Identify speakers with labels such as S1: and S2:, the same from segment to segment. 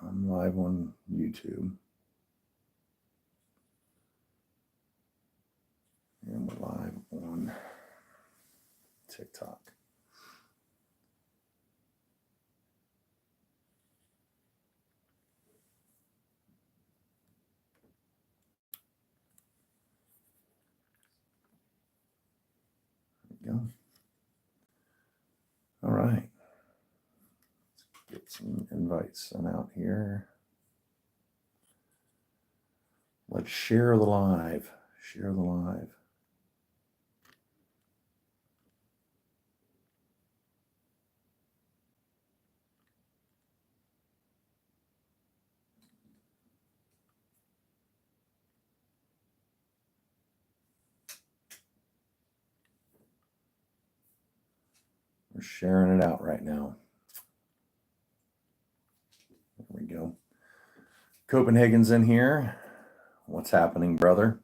S1: I'm live on YouTube. And we're live on TikTok. There we go. All right. Let's get some invites sent out here. Let's share the live. Share the live. We're sharing it out right now. There we go. Copenhagen's in here. What's happening, brother?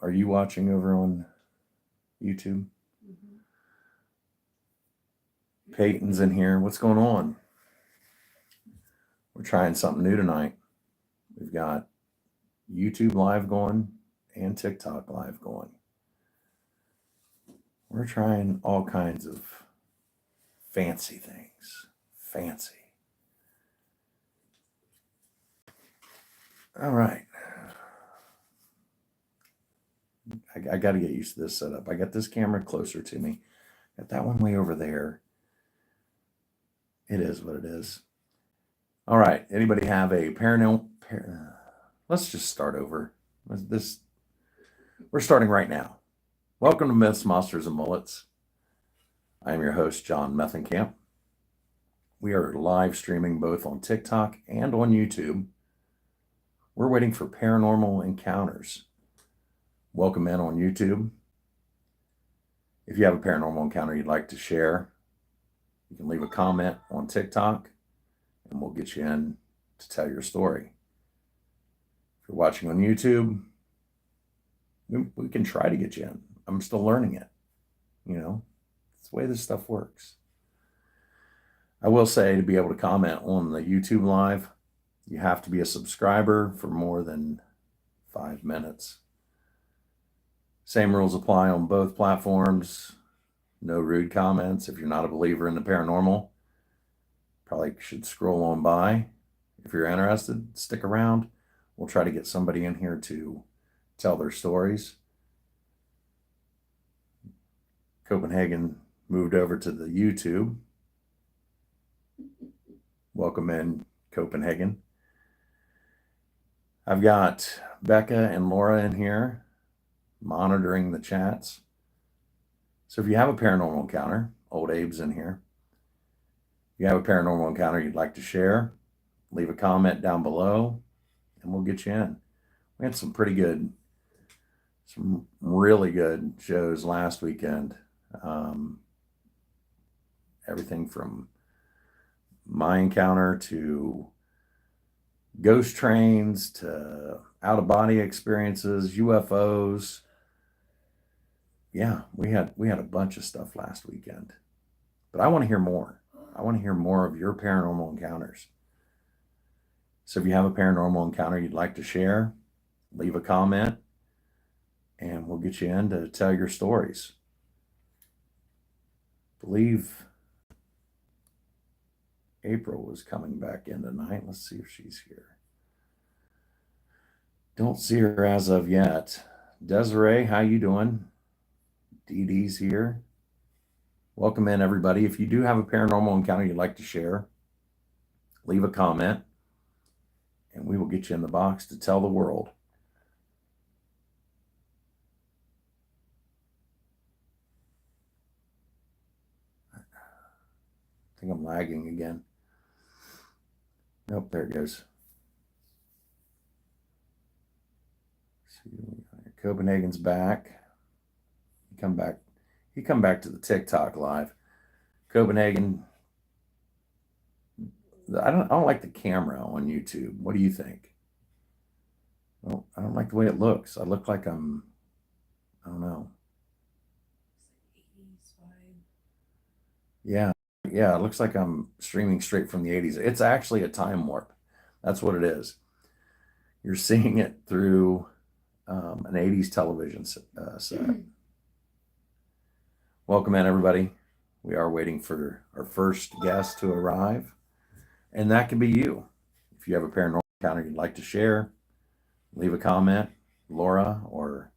S1: Are you watching over on YouTube? Mm-hmm. Peyton's in here. What's going on? We're trying something new tonight. We've got YouTube live going and TikTok live going. We're trying all kinds of fancy things. Fancy. All right. I got to get used to this setup. I got this camera closer to me. Got that one way over there. It is what it is. All right. Anybody have a paranormal? Let's just start over. We're starting right now. Welcome to Myths, Monsters, and Mullets. I'm your host, John Methenkamp. We are live streaming both on TikTok and on YouTube. We're waiting for Paranormal Encounters. Welcome in on YouTube. If you have a paranormal encounter you'd like to share, you can leave a comment on TikTok and we'll get you in to tell your story. If you're watching on YouTube, we can try to get you in. I'm still learning it. You know, it's the way this stuff works. I will say, to be able to comment on the YouTube live, you have to be a subscriber for more than 5 minutes. Same rules apply on both platforms. No rude comments. If you're not a believer in the paranormal, probably should scroll on by. If you're interested, stick around. We'll try to get somebody in here to tell their stories. Copenhagen moved over to the YouTube. Welcome in, Copenhagen. I've got Becca and Laura in here monitoring the chats. So if you have a paranormal encounter, old Abe's in here. If you have a paranormal encounter you'd like to share, leave a comment down below and we'll get you in. We had some really good shows last weekend. Everything from my encounter to ghost trains to out-of-body experiences, UFOs. Yeah, we had a bunch of stuff last weekend. But I want to hear more. I want to hear more of your paranormal encounters. So if you have a paranormal encounter you'd like to share, leave a comment and we'll get you in to tell your stories. I believe April was coming back in tonight. Let's see if she's here. Don't see her as of yet. Desiree, how you doing? Dee Dee's here. Welcome in, everybody. If you do have a paranormal encounter you'd like to share, leave a comment and we will get you in the box to tell the world. I think I'm lagging again. Nope, there it goes. See, Copenhagen's back. He come back to the TikTok live. Copenhagen, I don't like the camera on YouTube. What do you think? Well, I don't like the way it looks. I look like I don't know. Yeah. Yeah. It looks like I'm streaming straight from the 80s. It's actually a time warp. That's what it is. You're seeing it through an 80s television set. Welcome in, everybody. We are waiting for our first guest to arrive, and that could be you. If you have a paranormal encounter you'd like to share, leave a comment. Laura or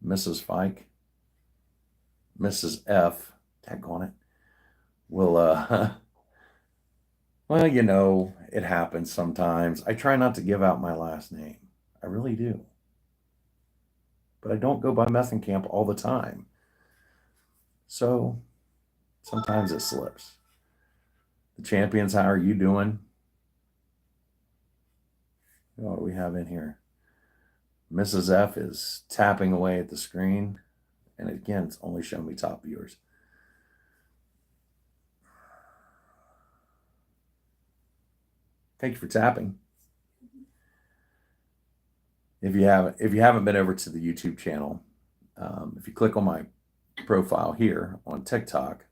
S1: Mrs. Fike, Mrs. F, tag on it, will, well, it happens sometimes. I try not to give out my last name. I really do. But I don't go by Camp all the time. So sometimes it slips. The champions, how are you doing? What do we have in here? Mrs. F is tapping away at the screen. And again, it's only showing me top viewers. Thank you for tapping. If you haven't been over to the YouTube channel, if you click on my profile here on TikTok,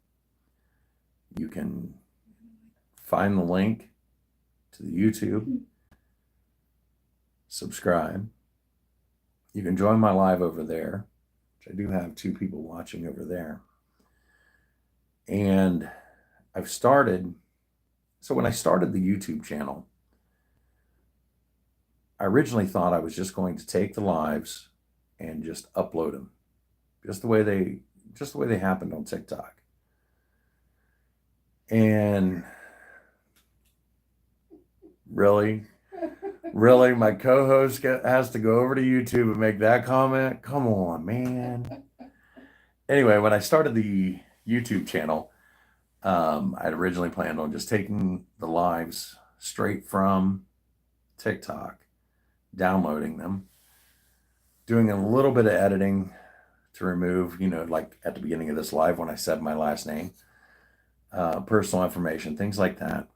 S1: you can find the link to the YouTube, subscribe. You can join my live over there, which I do have 2 people watching over there. And so when I started the YouTube channel, I originally thought I was just going to take the lives and just upload them, just the way they happened on TikTok. And really, my co-host has to go over to YouTube and make that comment? Come on, man. Anyway, when I started the YouTube channel, I'd originally planned on just taking the lives straight from TikTok, downloading them, doing a little bit of editing to remove, like at the beginning of this live when I said my last name, personal information, things like that,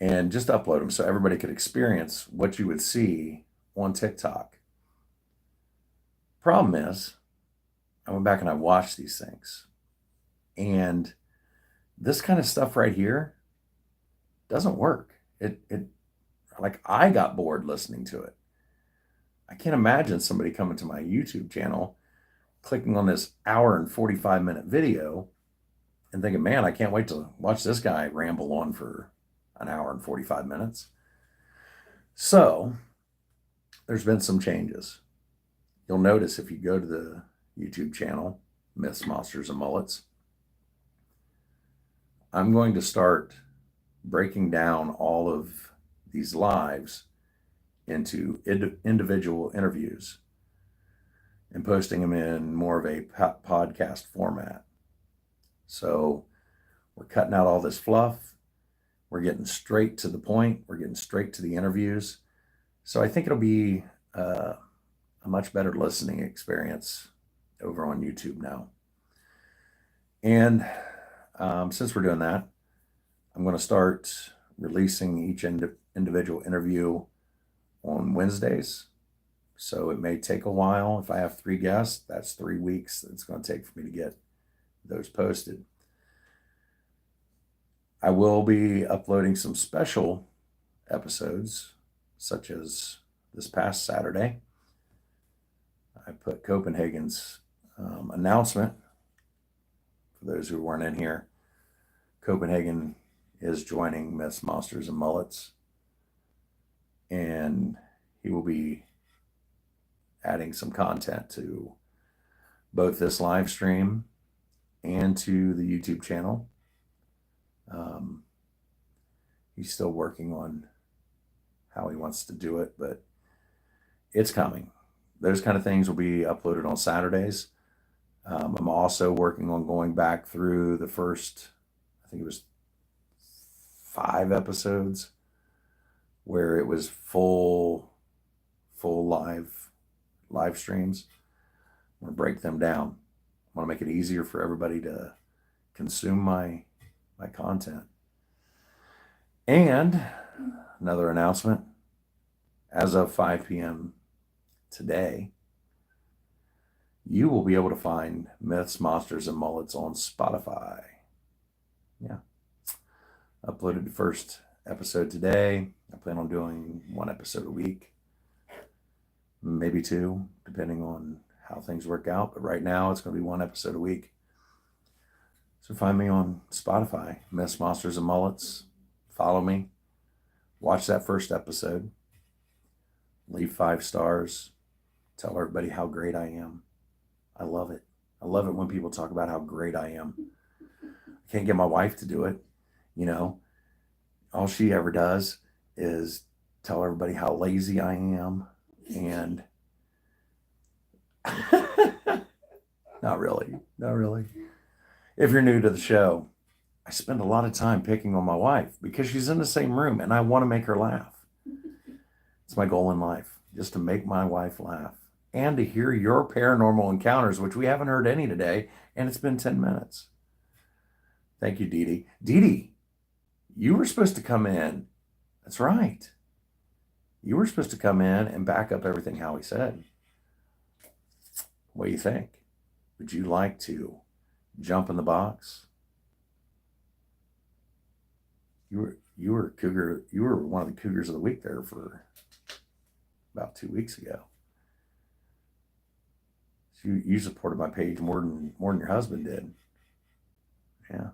S1: and just upload them so everybody could experience what you would see on TikTok. Problem is, I went back and I watched these things, and this kind of stuff right here doesn't work. It like, I got bored listening to it. I can't imagine somebody coming to my YouTube channel, clicking on this hour and 45-minute video and thinking, man, I can't wait to watch this guy ramble on for an hour and 45 minutes. So there's been some changes. You'll notice if you go to the YouTube channel, Myths, Monsters, and Mullets, I'm going to start breaking down all of these lives into individual interviews and posting them in more of a podcast format. So we're cutting out all this fluff. We're getting straight to the point. We're getting straight to the interviews. So I think it'll be a much better listening experience over on YouTube now. And since we're doing that, I'm going to start releasing each individual interview on Wednesdays. So it may take a while. If I have 3 guests, that's 3 weeks it's going to take for me to get those posted. I will be uploading some special episodes, such as this past Saturday. I put Copenhagen's announcement. For those who weren't in here, Copenhagen is joining Myths, Monsters, and Mullets. And he will be adding some content to both this live stream and to the YouTube channel. He's still working on how he wants to do it, but it's coming. Those kind of things will be uploaded on Saturdays. I'm also working on going back through the first, I think it was 5 episodes where it was full live streams. I'm going to break them down. I want to make it easier for everybody to consume my content. And another announcement, as of 5 p.m. today, you will be able to find Myths, Monsters, and Mullets on Spotify. Yeah. Uploaded the first episode today. I plan on doing one episode a week, maybe two, depending on how things work out. But right now, it's going to be one episode a week. So find me on Spotify, Miss Monsters and Mullets. Follow me. Watch that first episode. Leave 5 stars. Tell everybody how great I am. I love it. I love it when people talk about how great I am. I can't get my wife to do it. You know, all she ever does is tell everybody how lazy I am. And not really. If you're new to the show, I spend a lot of time picking on my wife because she's in the same room and I want to make her laugh. It's my goal in life, just to make my wife laugh and to hear your paranormal encounters, which we haven't heard any today, and it's been 10 minutes. Thank you, Dee Dee. Dee Dee, you were supposed to come in. That's right. You were supposed to come in and back up everything Howie said. What do you think? Would you like to jump in the box? You were cougar. You were one of the cougars of the week there for about 2 weeks ago. So you supported my page more than your husband did. Yeah.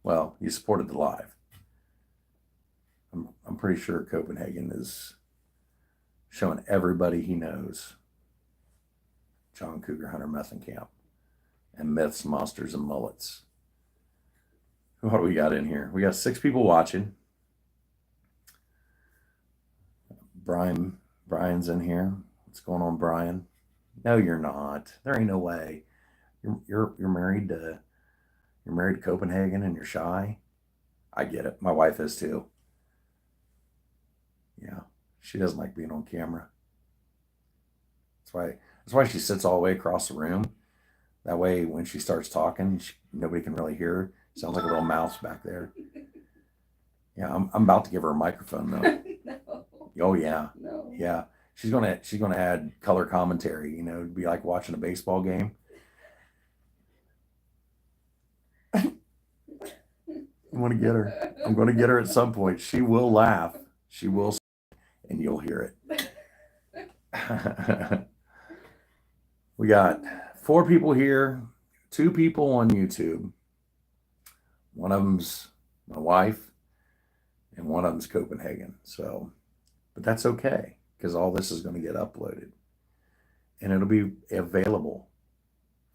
S1: Well, you supported the live. I'm pretty sure Copenhagen is showing everybody he knows John Cougar Hunter Methenkamp and Myths, Monsters, and Mullets. What do we got in here? We got 6 people watching. Brian's in here. What's going on, Brian? No, you're not. There ain't no way. You're married to Copenhagen and you're shy. I get it. My wife is too. Yeah, she doesn't like being on camera. That's why she sits all the way across the room. That way, when she starts talking, nobody can really hear her. Sounds like a little mouse back there. Yeah, I'm about to give her a microphone though.
S2: No.
S1: Oh yeah.
S2: No.
S1: Yeah. She's gonna add color commentary, it'd be like watching a baseball game. I'm gonna get her. I'm gonna get her at some point. She will laugh. She will, and you'll hear it. We got 4 people here, 2 people on YouTube. One of them's my wife, and one of them's Copenhagen. So, but that's okay because all this is going to get uploaded, and it'll be available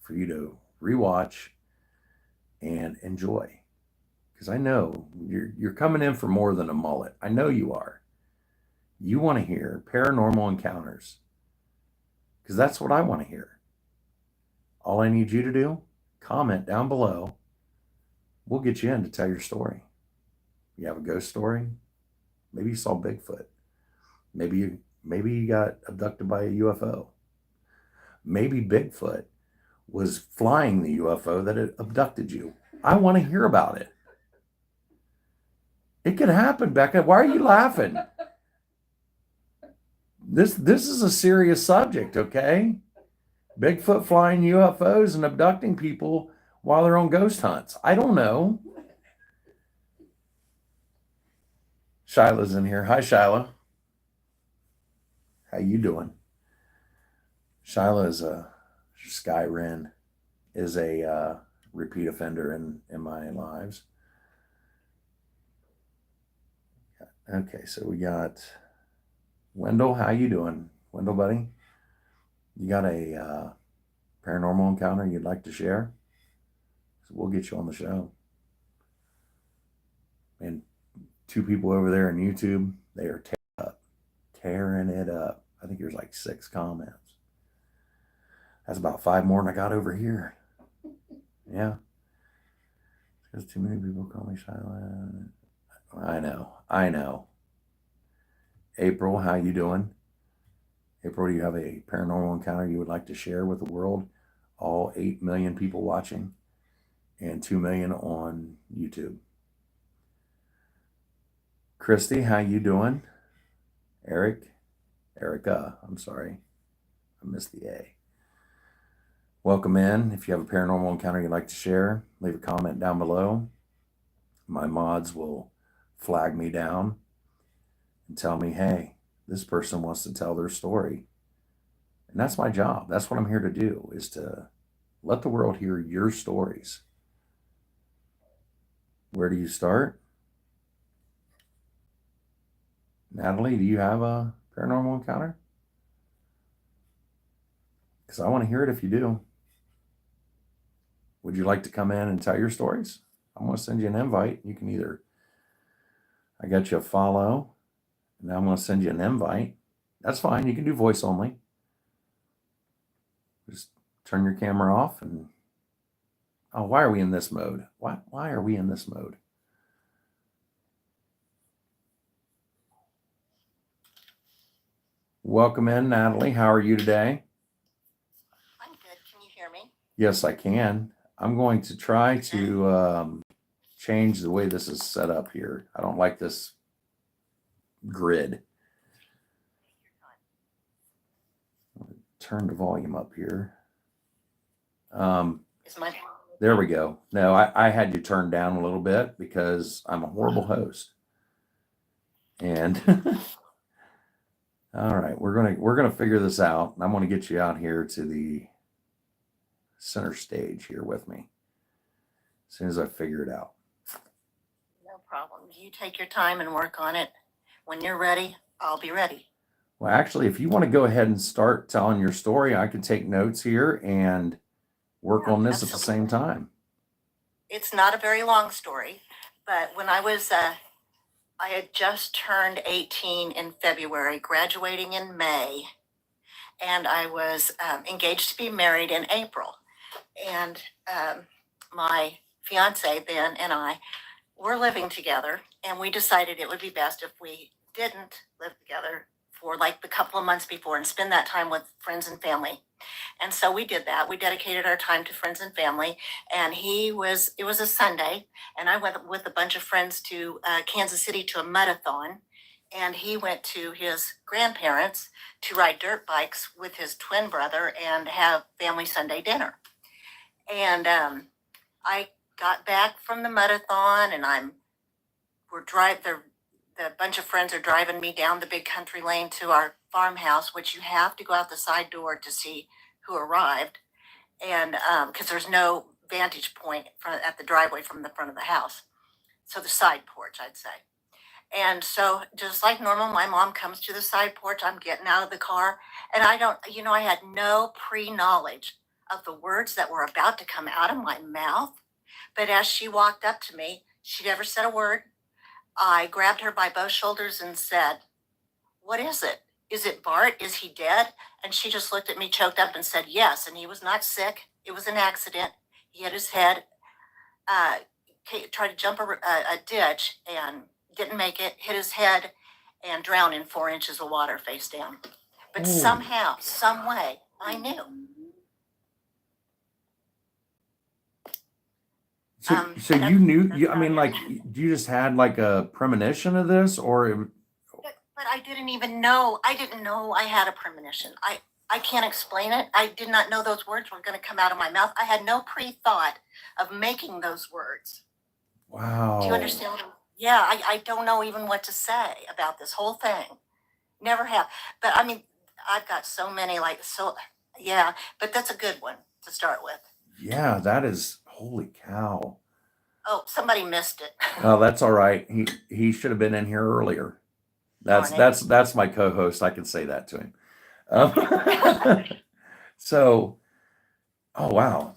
S1: for you to rewatch and enjoy. Because I know you're coming in for more than a mullet. I know you are. You want to hear paranormal encounters because that's what I want to hear. All I need you to do, comment down below. We'll get you in to tell your story. You have a ghost story. Maybe you saw Bigfoot. Maybe you got abducted by a UFO. Maybe Bigfoot was flying the UFO that had abducted you. I want to hear about it. It could happen, Becca. Why are you laughing? This is a serious subject, okay? Bigfoot flying UFOs and abducting people while they're on ghost hunts. I don't know. Shyla's in here. Hi, Shyla. How you doing? Shyla is Sky Wren is a repeat offender in my lives. Okay, so we got Wendell. How you doing, Wendell, buddy? You got a paranormal encounter you'd like to share? So we'll get you on the show. And 2 people over there on YouTube, they are tearing it up. I think there's like 6 comments. That's about 5 more than I got over here. Yeah. Because too many people call me Shyla. I know. April, how you doing? April, do you have a paranormal encounter you would like to share with the world? All 8 million people watching and 2 million on YouTube. Christy, how you doing? Erica, I'm sorry. I missed the A. Welcome in. If you have a paranormal encounter you'd like to share, leave a comment down below. My mods will flag me down and tell me, hey, this person wants to tell their story. And that's my job. That's what I'm here to do, is to let the world hear your stories. Where do you start? Natalie, do you have a paranormal encounter? Because I want to hear it if you do. Would you like to come in and tell your stories? I'm going to send you an invite. You can either, I got you a follow, and now I'm going to send you an invite. That's fine. You can do voice only. Just turn your camera off and, oh, why are we in this mode? Why are we in this mode? Welcome in, Natalie. How are you today?
S2: I'm good. Can you hear me?
S1: Yes, I can. I'm going to try to change the way this is set up here. I don't like this grid. Turn the volume up here. There we go. No, I had you turned down a little bit because I'm a horrible host. And all right, we're gonna figure this out. I'm gonna get you out here to the center stage here with me as soon as I figure it out.
S2: No problem. You take your time and work on it. When you're ready, I'll be ready.
S1: Well, actually, if you want to go ahead and start telling your story, I can take notes here and work on this at the same time.
S2: It's not a very long story, but when I had just turned 18 in February, graduating in May, and I was engaged to be married in April. And my fiance then and I were living together, and we decided it would be best if we didn't live together for like the couple of months before and spend that time with friends and family. And so we did that. We dedicated our time to friends and family. And it was a Sunday, and I went with a bunch of friends to Kansas City to a mud-a-thon. And he went to his grandparents to ride dirt bikes with his twin brother and have family Sunday dinner. And I got back from the mud-a-thon, and the bunch of friends are driving me down the big country lane to our farmhouse, which you have to go out the side door to see who arrived. And because there's no vantage point at the driveway from the front of the house. So the side porch, I'd say. And so just like normal, my mom comes to the side porch. I'm getting out of the car, and I had no pre-knowledge of the words that were about to come out of my mouth. But as she walked up to me, she never said a word. I grabbed her by both shoulders and said, "What is it? Is it Bart? Is he dead?" And she just looked at me, choked up, and said, "Yes." And he was not sick. It was an accident. He hit his head, tried to jump a ditch and didn't make it, hit his head, and drowned in 4 inches of water face down. But somehow, some way, I knew.
S1: So you knew, I mean, like, you just had like a premonition of this, or?
S2: But I didn't even know. I didn't know I had a premonition. I can't explain it. I did not know those words were going to come out of my mouth. I had no pre-thought of making those words.
S1: Wow.
S2: Do you understand? Yeah, I don't know even what to say about this whole thing. Never have. But I mean, I've got so many, yeah, but that's a good one to start with.
S1: Yeah, that is, holy cow.
S2: Oh, somebody missed it.
S1: Oh, that's all right. He should have been in here earlier. That's my co-host. I can say that to him. So, oh wow,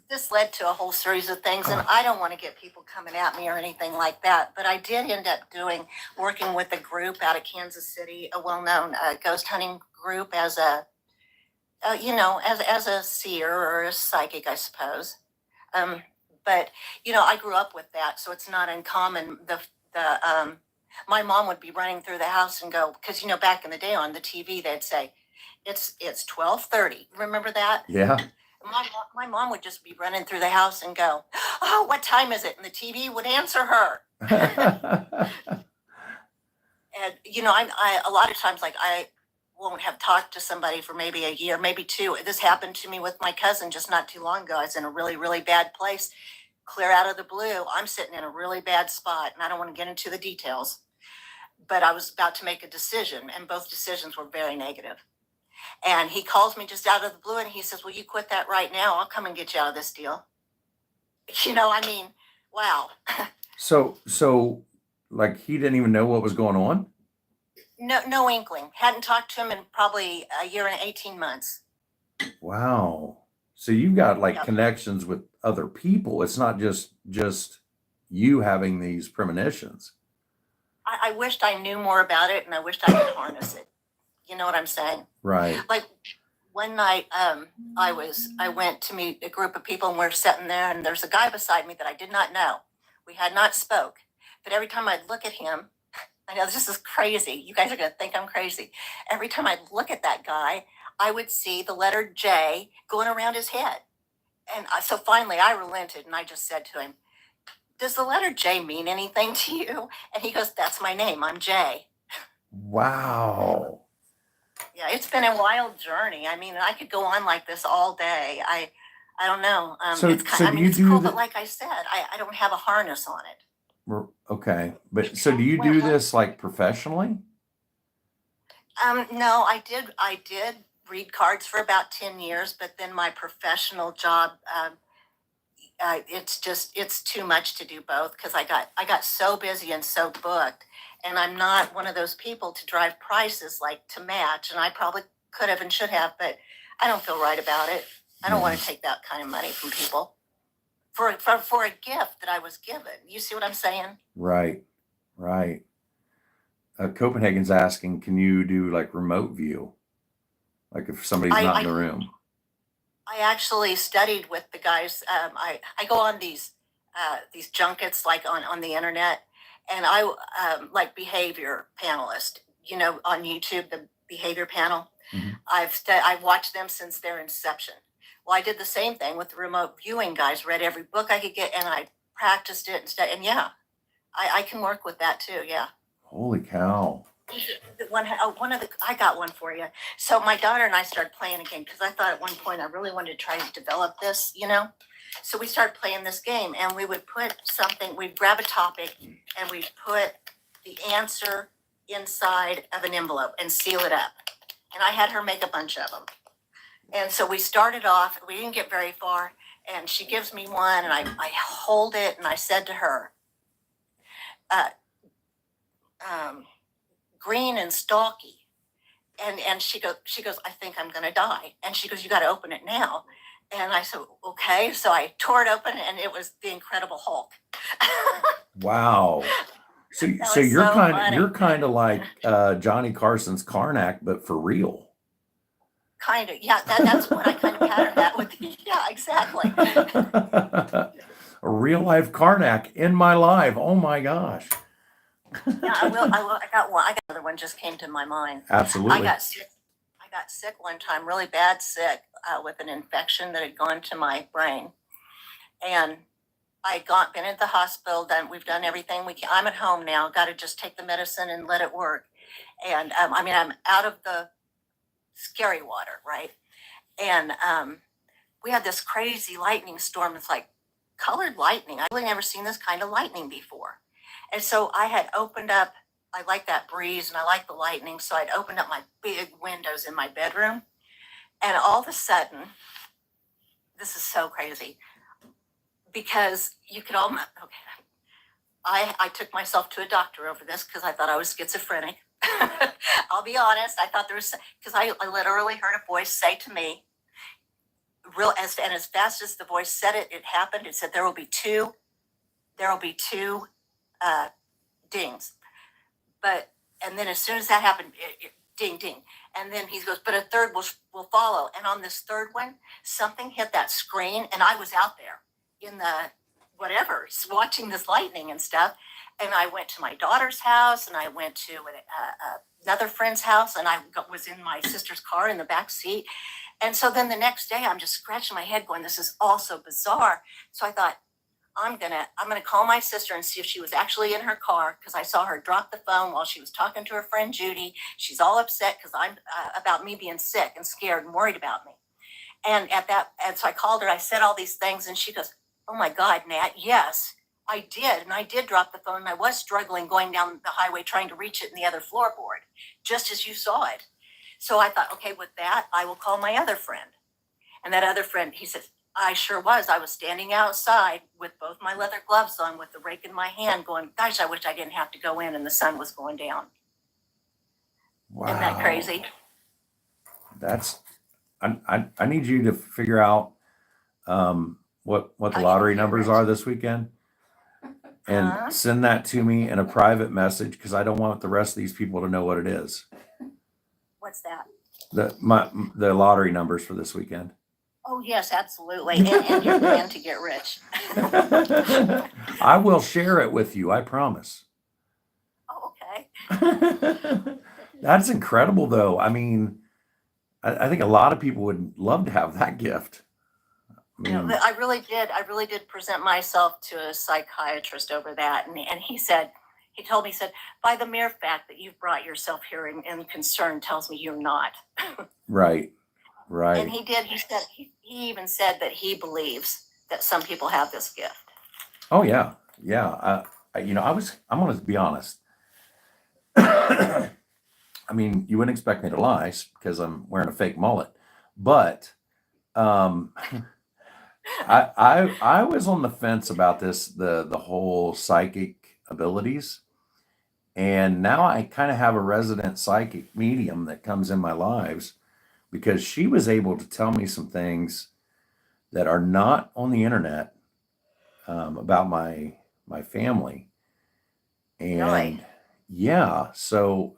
S2: this led to a whole series of things, and I don't want to get people coming at me or anything like that. But I did end up working with a group out of Kansas City, a well-known ghost hunting group, as a as a seer or a psychic, I suppose. But I grew up with that, so it's not uncommon. My mom would be running through the house and go, because back in the day on the TV they'd say, it's 12:30. Remember that?
S1: Yeah.
S2: My mom would just be running through the house and go, "Oh, what time is it?" And the TV would answer her. And I a lot of times, like, I won't have talked to somebody for maybe a year, maybe two. This happened to me with my cousin just not too long ago. I was in a really, really bad place. clear out of the blue, I'm sitting in a really bad spot, and I don't want to get into the details, but I was about to make a decision, and both decisions were very negative. And he calls me just out of the blue, and he says, "Will you quit that right now? I'll come and get you out of this deal." I mean, wow.
S1: So like he didn't even know what was going on?
S2: No inkling. Hadn't talked to him in probably a year and 18 months.
S1: Wow. So you've got like
S2: Yep.
S1: connections with other people. It's not just you having these premonitions.
S2: I wished I knew more about it, and I wished I could harness it. You know what I'm saying?
S1: Right.
S2: Like one night, I went to meet a group of people, and we're sitting there, and there's a guy beside me that I did not know. We had not spoke, but every time I'd look at him, I know this is crazy. You guys are gonna think I'm crazy. Every time I'd look at that guy, I would see the letter J going around his head. And so finally I relented, and I just said to him, "Does the letter J mean anything to you?" And he goes, "That's my name. I'm Jay."
S1: Wow.
S2: Yeah, it's been a wild journey. I mean, I could go on like this all day. I don't know.
S1: So
S2: It's kind.
S1: so
S2: I
S1: do
S2: mean,
S1: you
S2: it's
S1: do
S2: cool,
S1: the
S2: but like I said, I don't have a harness on it.
S1: okay. But so do you do this like professionally?
S2: No, I did read cards for about 10 years, but then my professional job, it's too much to do both, because I got so busy and so booked, and I'm not one of those people to drive prices like to match, and I probably could have and should have, but I don't feel right about it. I don't want to take that kind of money from people for a gift that I was given. You see what I'm saying?
S1: Right. Right. Copenhagen's asking, can you do like remote view? Like if somebody's not in the room.
S2: I actually studied with the guys. I go on these junkets like on the internet, and I like behavior panelist. On YouTube, the behavior panel.
S1: Mm-hmm.
S2: I've watched them since their inception. Well, I did the same thing with the remote viewing guys. Read every book I could get, and I practiced it and stuff. And yeah, I can work with that too. Yeah.
S1: Holy cow.
S2: I got one for you. So my daughter and I started playing a game, because I thought at one point I really wanted to try to develop this, So we started playing this game, and we would put something, we'd grab a topic, and we'd put the answer inside of an envelope and seal it up. And I had her make a bunch of them. And so we started off, we didn't get very far, and she gives me one, and I hold it, and I said to her, green and stalky. And she goes, "I think I'm gonna die." And she goes, "You gotta open it now." And I said, "Okay." So I tore it open, and it was the Incredible Hulk.
S1: Wow. So you're kind of like Johnny Carson's Karnak, but for real.
S2: Kind of, yeah. That's what I kind of patterned that with. Yeah, exactly.
S1: A real life Karnak in my life. Oh my gosh.
S2: Yeah, I will. I got one. I got another one just came to my mind.
S1: Absolutely.
S2: I got sick one time, really bad sick, with an infection that had gone to my brain, and been at the hospital. We've done everything we can. I'm at home now. Got to just take the medicine and let it work. And I'm out of the scary water, right? And we had this crazy lightning storm. It's like colored lightning. I've really never seen this kind of lightning before. And so I had opened up, I like that breeze and I like the lightning. So I'd opened up my big windows in my bedroom. And all of a sudden, this is so crazy, because you could all, okay. I took myself to a doctor over this, because I thought I was schizophrenic. I'll be honest. I thought because I literally heard a voice say to me, as fast as the voice said it, it happened. It said, there will be two dings. And then as soon as that happened, ding, ding. And then he goes, but a third will follow. And on this third one, something hit that screen, and I was out there in the whatever, watching this lightning and stuff. And I went to my daughter's house, and I went to another friend's house, and I was in my sister's car in the back seat. And so then the next day, I'm just scratching my head going, this is all so bizarre. So I thought, I'm gonna call my sister and see if she was actually in her car, because I saw her drop the phone while she was talking to her friend Judy. She's all upset because I'm about me being sick and scared and worried about me. And so I called her. I said all these things, and she goes, Oh my God, Nat, yes, I did. And I did drop the phone and I was struggling going down the highway trying to reach it in the other floorboard, just as you saw it. So I thought, okay, with that, I will call my other friend. And that other friend, he says, I sure was. I was standing outside with both my leather gloves on with the rake in my hand going, gosh, I wish I didn't have to go in and the sun was going down.
S1: Wow.
S2: Isn't that crazy?
S1: That's, I need you to figure out what the lottery numbers are this weekend and send that to me in a private message because I don't want the rest of these people to know what it is.
S2: What's that?
S1: The lottery numbers for this weekend.
S2: Oh yes, absolutely. And your plan to get rich.
S1: I will share it with you, I promise.
S2: Oh, okay.
S1: That's incredible though. I mean, I think a lot of people would love to have that gift. I mean,
S2: I really did present myself to a psychiatrist over that. And he told me, by the mere fact that you've brought yourself here in concern tells me you're not.
S1: Right.
S2: And he even said that he believes that some people have this gift.
S1: Oh yeah. Yeah. I'm going to be honest. I mean, you wouldn't expect me to lie because I'm wearing a fake mullet, but, I was on the fence about this, the whole psychic abilities. And now I kind of have a resident psychic medium that comes in my lives because she was able to tell me some things that are not on the internet about my family. And
S2: Really?
S1: yeah, so,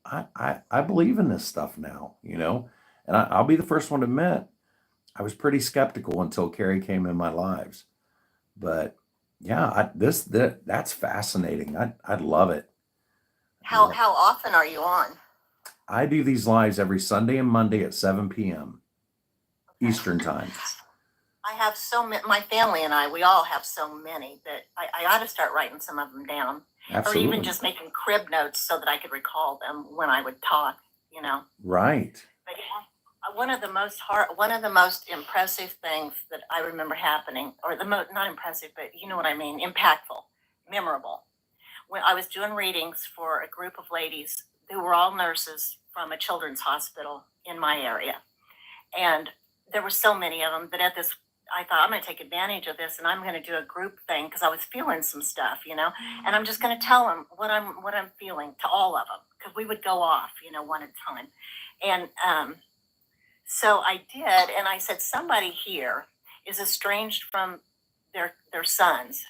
S1: I believe in this stuff now, and I'll be the first one to admit I was pretty skeptical until Carrie came in my lives. But yeah, that's fascinating. I'd love it.
S2: How often are you on?
S1: I do these lives every Sunday and Monday at 7 p.m. Eastern time.
S2: I have my family and we all have so many that I ought to start writing some of them down.
S1: Absolutely.
S2: Or even just making crib notes so that I could recall them when I would talk,
S1: Right.
S2: But one of the most impressive things that I remember happening, or not impressive, but you know what I mean, impactful, memorable. When I was doing readings for a group of ladies who were all nurses from a children's hospital in my area. And there were so many of them that I thought I'm going to take advantage of this and I'm going to do a group thing because I was feeling some stuff, and I'm just going to tell them what I'm feeling to all of them because we would go off, one at a time. And so I did, and I said, somebody here is estranged from their sons.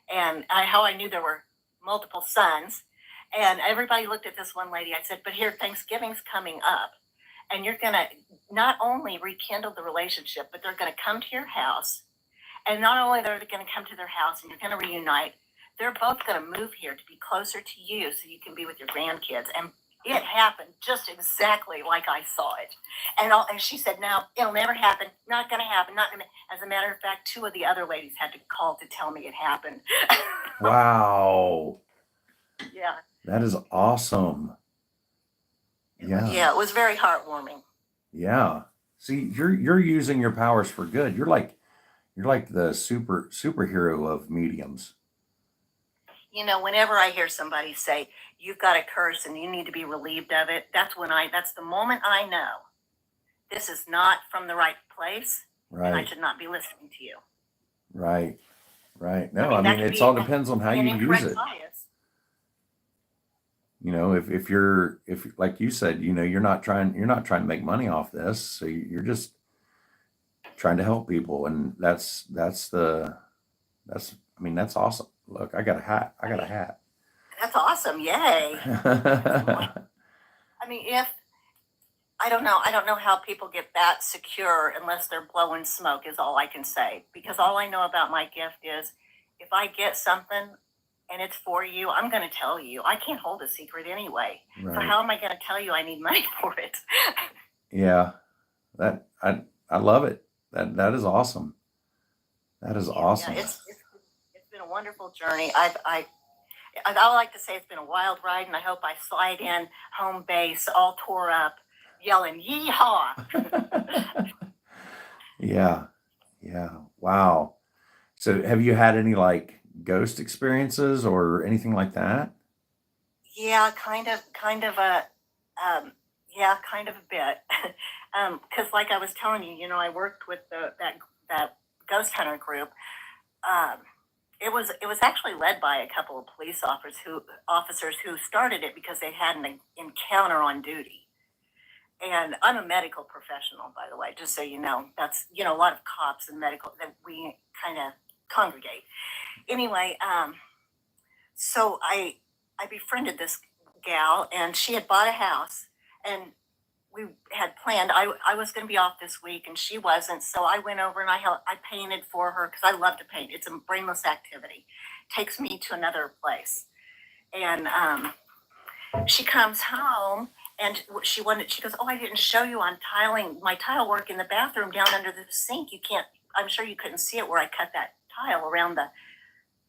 S2: And how I knew there were multiple sons. And everybody looked at this one lady. I said, but here, Thanksgiving's coming up. And you're going to not only rekindle the relationship, but they're going to come to your house. And not only are they going to come to their house and you're going to reunite, they're both going to move here to be closer to you so you can be with your grandkids. And it happened just exactly like I saw it. And she said, no, it'll never happen. Not going to happen. As a matter of fact, two of the other ladies had to call to tell me it happened.
S1: Wow.
S2: Yeah.
S1: That is awesome. Yeah.
S2: Yeah, it was very heartwarming.
S1: Yeah. See, you're using your powers for good. You're like the superhero of mediums.
S2: Whenever I hear somebody say, you've got a curse and you need to be relieved of it, that's the moment I know this is not from the right place. Right. And I should not be listening to you.
S1: Right. Right. No, I mean it all depends on how you use it.
S2: Bias.
S1: If like you said, you're not trying to make money off this, so you're just trying to help people, and that's awesome. Look, I got a hat.
S2: That's awesome. Yay. I mean, I don't know how people get that secure unless they're blowing smoke is all I can say. Because all I know about my gift is if I get something and it's for you, I'm going to tell you. I can't hold a secret anyway. Right. So how am I going to tell you I need money for it? Yeah,
S1: I love it. That is awesome. That is awesome.
S2: Yeah, it's been a wonderful journey. I like to say it's been a wild ride, and I hope I slide in home base all tore up, yelling "Yeehaw!"
S1: Yeah. Wow. So have you had any like ghost experiences or anything like that?
S2: Yeah, um, kind of a bit. Because like I was telling you, I worked with that ghost hunter group. Um, it was actually led by a couple of police officers who started it because they had an encounter on duty. And I'm a medical professional, by the way, just so you know. That's a lot of cops and medical that we kind of congregate. Anyway, so I befriended this gal, and she had bought a house, and we had planned. I was going to be off this week, and she wasn't. So I went over and I painted for her because I love to paint. It's a brainless activity. Takes me to another place, and she comes home. And she goes, "Oh, I didn't show you on my tile work in the bathroom down under the sink. You can't, I'm sure you couldn't see it where I cut that tile around the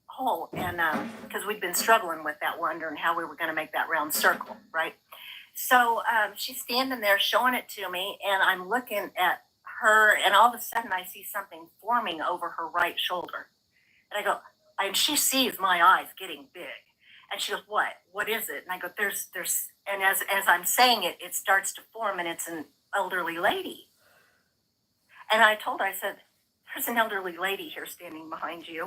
S2: hole." And because we'd been struggling with that, wondering how we were going to make that round circle, right? So she's standing there showing it to me, and I'm looking at her, and all of a sudden I see something forming over her right shoulder. And I go, and she sees my eyes getting big. And she goes, "What? What is it?" And I go, there's, and as I'm saying it, it starts to form, and it's an elderly lady. And I told her, I said, "There's an elderly lady here standing behind you."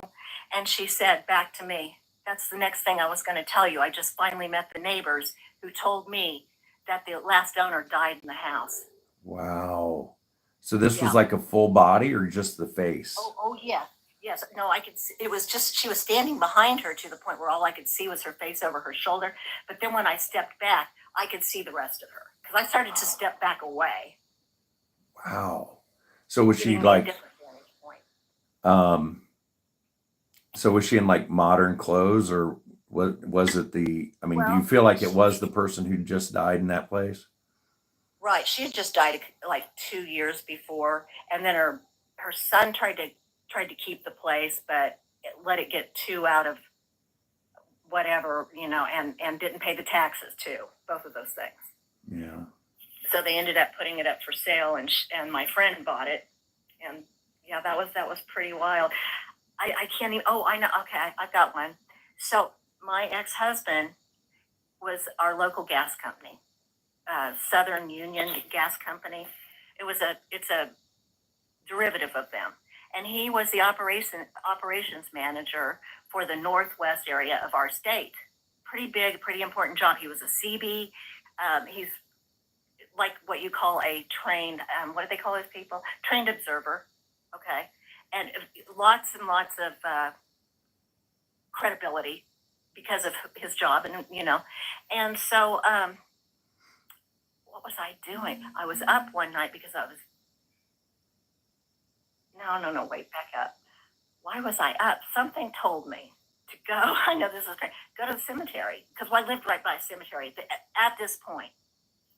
S2: And she said back to me, "That's the next thing I was going to tell you. I just finally met the neighbors who told me that the last owner died in the house."
S1: Wow. So this was
S2: Yeah.
S1: like a full body or just the face?
S2: Oh, yeah. Yes. No, I could see, it was just, she was standing behind her to the point where all I could see was her face over her shoulder. But then when I stepped back, I could see the rest of her because I started to step back away,
S1: Wow. So was she
S2: giving me a
S1: like,
S2: different vantage point.
S1: um, so was she in like modern clothes or was it I mean, do you
S2: Well,
S1: feel like it was the person who just died in that place?
S2: right. She had just died like 2 years before, and then her son tried to keep the place, but let it get too out of whatever, and didn't pay the taxes too. Both of those things.
S1: Yeah.
S2: So they ended up putting it up for sale, and my friend bought it, and yeah, that was pretty wild. I can't even. Oh, I know. Okay, I've got one. So my ex-husband was our local gas company, Southern Union Gas Company. It's a derivative of them, and he was the operations manager for the northwest area of our state. Pretty big, pretty important job. He was a CB. He's like what you call a trained, what do they call those people? Trained observer. Okay. And lots and lots of credibility because of his job, and so what was I doing? I was up one night because I was, no, wait, back up. Why was I up? Something told me to go. I know this is great. Go to the cemetery because I lived right by a cemetery at this point.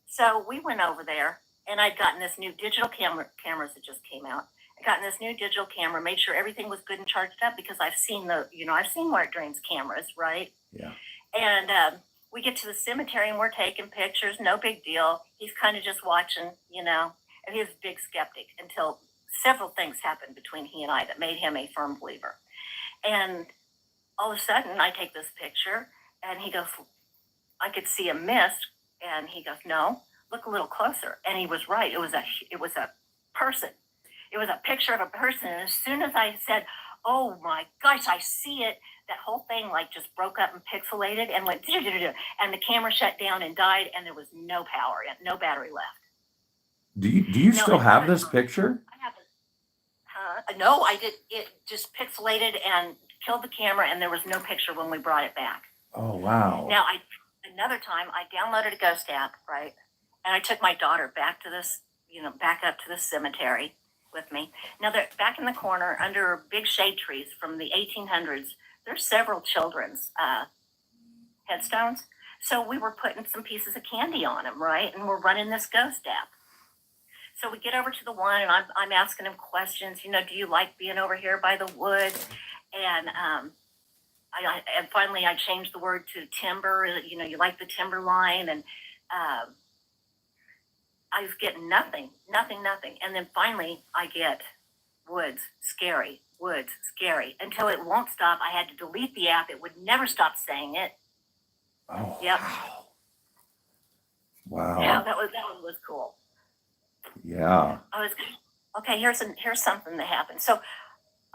S2: So we went over there, and I'd gotten this new digital cameras that just came out. I gotten this new digital camera, made sure everything was good and charged up because I've seen where it drains cameras, right?
S1: Yeah.
S2: And we get to the cemetery, and we're taking pictures. No big deal. He's kind of just watching, and he's a big skeptic until several things happened between he and I that made him a firm believer. And all of a sudden, I take this picture, and he goes, I could see a mist, and he goes, "No, look a little closer." And he was right. It was a person. It was a picture of a person. And as soon as I said, "Oh my gosh, I see it," that whole thing like just broke up and pixelated and went, and the camera shut down and died, and there was no power, no battery left.
S1: Do you still have this picture?
S2: I have no, I did. It just pixelated and killed the camera, and there was no picture when we brought it back.
S1: Oh, wow.
S2: Now, another time I downloaded a ghost app, right? And I took my daughter back to this, back up to the cemetery with me. Now, they're back in the corner under big shade trees from the 1800s. There's several children's headstones. So we were putting some pieces of candy on them, right? And we're running this ghost app. So we get over to the one, and I'm asking him questions. Do you like being over here by the woods? And and finally I changed the word to timber. You like the timber line, and I was getting nothing. And then finally I get woods, scary, woods, scary, until it won't stop. I had to delete the app. It would never stop saying it.
S1: Oh,
S2: Yep.
S1: Wow.
S2: Yeah, that one was cool.
S1: Yeah.
S2: Okay, here's something that happened. So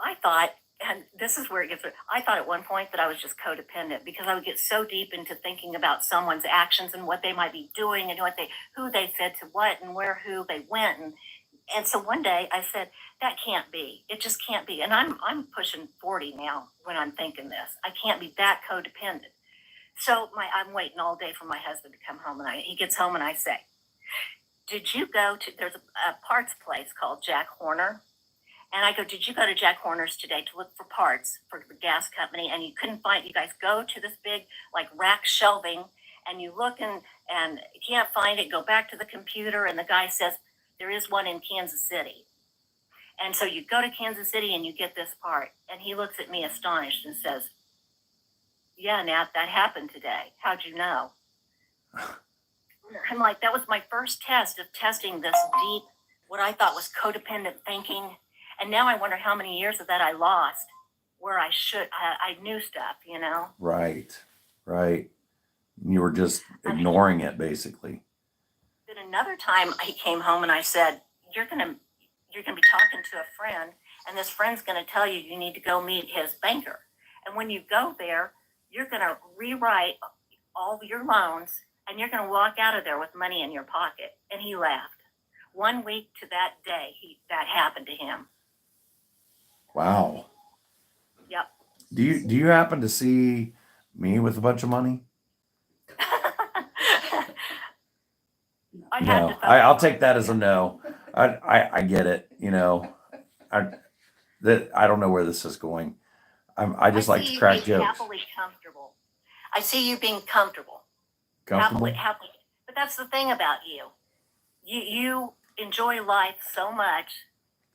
S2: I thought, and this is where it gets, I thought at one point that I was just codependent because I would get so deep into thinking about someone's actions and what they might be doing and who they said to what and who they went. And so one day I said, that can't be. It just can't be. And I'm pushing 40 now when I'm thinking this. I can't be that codependent. So I'm waiting all day for my husband to come home, and he gets home and I say, did you go to, there's a parts place called Jack Horner. And I go, did you go to Jack Horner's today to look for parts for the gas company? And you couldn't find, you guys go to this big like rack shelving and you look and you can't find it, go back to the computer. And the guy says, there is one in Kansas City. And so you go to Kansas City and you get this part. And he looks at me astonished and says, yeah, Nat, that happened today. How'd you know? I'm like, that was my first test of testing this deep, what I thought was codependent thinking. And now I wonder how many years of that I lost where I knew stuff, you know?
S1: Right. You were just ignoring it, basically.
S2: Then another time he came home and I said, you're gonna be talking to a friend, and this friend's gonna tell you you need to go meet his banker. And when you go there, you're gonna rewrite all your loans, and you're gonna walk out of there with money in your pocket. And he laughed. 1 week to that day, that happened to him.
S1: Wow.
S2: Yep.
S1: Do you happen to see me with a bunch of money? No, I'll take that as a no. I get it. You know, I don't know where this is going. I just like to crack jokes.
S2: Happily comfortable. I see you being comfortable.
S1: Comfortable.
S2: Happily. But that's the thing about you. You enjoy life so much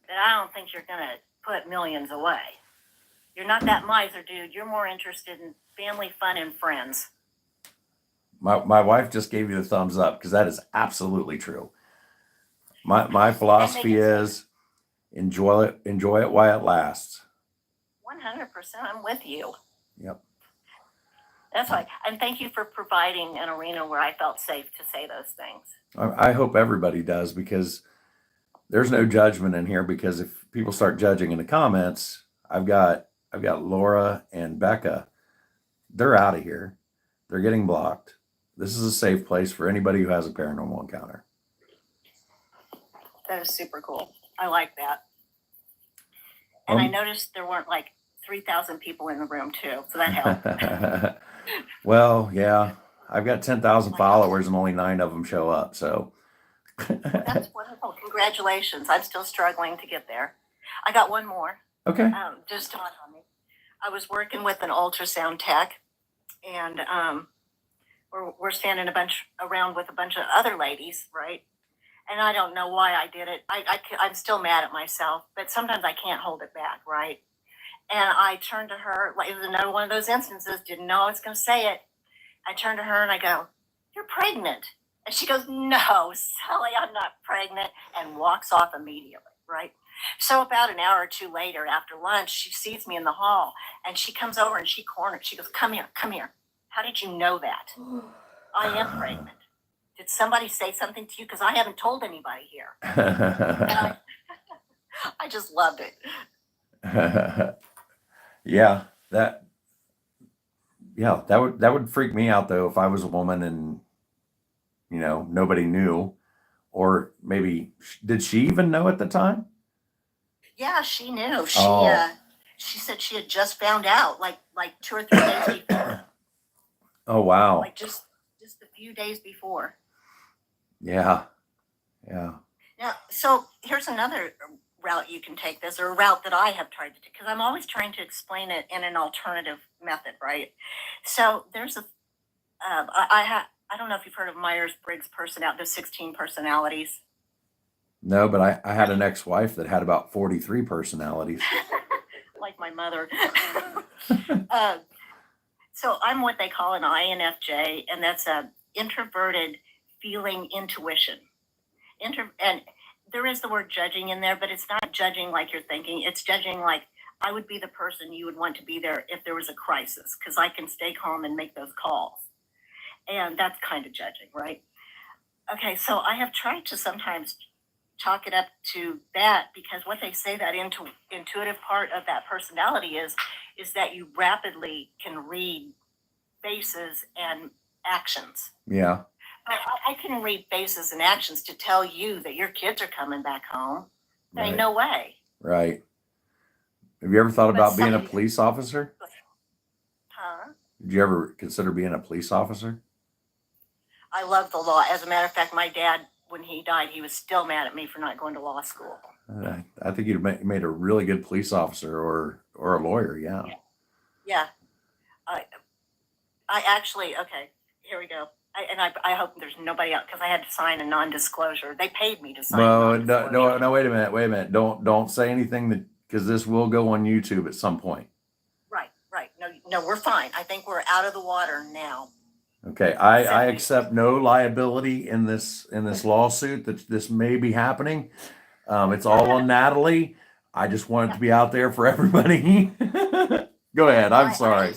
S2: that I don't think you're gonna put millions away. You're not that miser, dude. You're more interested in family, fun, and friends.
S1: My wife just gave you the thumbs up because that is absolutely true. My philosophy is enjoy it while it lasts.
S2: 100%, I'm with you.
S1: Yep.
S2: That's right. And thank you for providing an arena where I felt safe to say those things.
S1: I hope everybody does, because there's no judgment in here, because if people start judging in the comments, I've got Laura and Becca. They're out of here. They're getting blocked. This is a safe place for anybody who has a paranormal encounter.
S2: That is super cool. I like that. And I noticed there weren't like 3,000 people in the room too, so that helped.
S1: Well, yeah, I've got 10,000 followers and only 9 of them show up. So
S2: that's wonderful. Congratulations. I'm still struggling to get there. I got one more.
S1: Okay.
S2: Just on me. I was working with an ultrasound tech, and we're standing around with a bunch of other ladies, right? And I don't know why I did it. I'm still mad at myself, but sometimes I can't hold it back, right? And I turned to her, like, it was another one of those instances, didn't know I was going to say it. I turned to her and I go, you're pregnant. And she goes, no, Sally, I'm not pregnant, and walks off immediately, right? So about an hour or two later, after lunch, she sees me in the hall, and she comes over and she cornered. She goes, come here. How did you know that? I am pregnant. Did somebody say something to you? Because I haven't told anybody here. And I just loved it.
S1: Yeah, that would freak me out though, if I was a woman and, you know, nobody knew. Or maybe, did she even know at the time?
S2: Yeah, she knew. She said she had just found out, like 2 or 3 days before.
S1: Oh wow!
S2: Like just a few days before.
S1: Yeah.
S2: Now, so here's another route you can take this, or a route that I have tried to take, because I'm always trying to explain it in an alternative method, right? So there's I don't know if you've heard of Myers-Briggs personality, the 16 personalities.
S1: No, but I had an ex-wife that had about 43 personalities.
S2: Like my mother. So I'm what they call an INFJ, and that's a introverted feeling intuition. And there is the word judging in there, but it's not judging like you're thinking. It's judging like I would be the person you would want to be there if there was a crisis, because I can stay calm and make those calls. And that's kind of judging, right? Okay, so I have tried to sometimes chalk it up to that, because what they say that intuitive part of that personality is that you rapidly can read faces and actions.
S1: Yeah.
S2: I can read faces and actions to tell you that your kids are coming back home.
S1: Right.
S2: No way.
S1: Right. Have you ever thought about being a police officer?
S2: Huh?
S1: Did you ever consider being a police officer?
S2: I love the law. As a matter of fact, my dad, when he died, he was still mad at me for not going to law school.
S1: I think you'd made a really good police officer or a lawyer. Yeah.
S2: Yeah. I actually, okay, here we go. I hope there's nobody else, because I had to sign a non-disclosure. They paid me to sign.
S1: Well, no, wait a minute. Don't say anything because this will go on YouTube at some point.
S2: Right. No, we're fine. I think we're out of the water now.
S1: Okay, I accept no liability in this lawsuit that this may be happening. It's all on Natalie. I just want it to be out there for everybody. Go ahead. I'm sorry.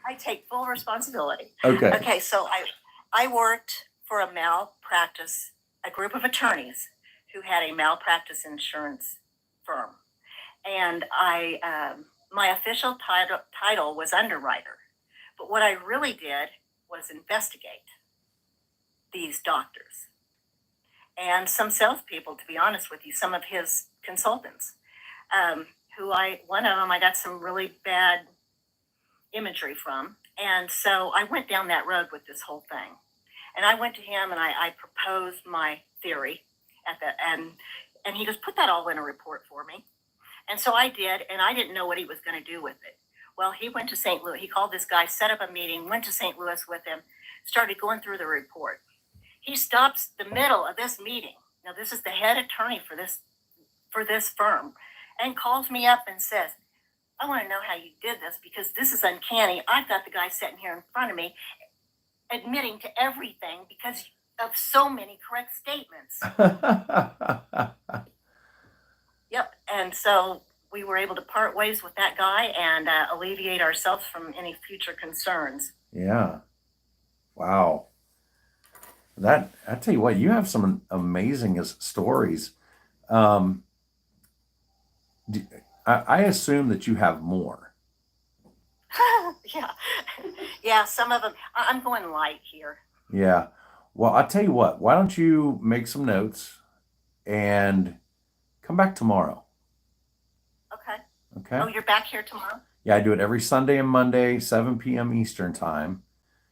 S2: I take full responsibility.
S1: Okay.
S2: Okay, so I worked for a group of attorneys who had a malpractice insurance firm. And my official title was underwriter. But what I really did was investigate these doctors and some salespeople, to be honest with you, some of his consultants, one of them I got some really bad imagery from. And so I went down that road with this whole thing. And I went to him and I proposed my theory and he just put that all in a report for me. And so I did, and I didn't know what he was going to do with it. Well, he went to St. Louis. He called this guy, set up a meeting, went to St. Louis with him, started going through the report. He stops the middle of this meeting. Now, this is the head attorney for this firm, and calls me up and says, I want to know how you did this, because this is uncanny. I've got the guy sitting here in front of me admitting to everything because of so many correct statements. Yep. And so we were able to part ways with that guy and alleviate ourselves from any future concerns.
S1: Yeah. Wow. I tell you what, you have some amazing stories. I assume that you have more.
S2: Yeah, some of them. I'm going light here.
S1: Yeah. Well, I'll tell you what, why don't you make some notes and come back tomorrow? Okay.
S2: Oh, you're back here tomorrow?
S1: Yeah, I do it every Sunday and Monday, 7 p.m. Eastern time.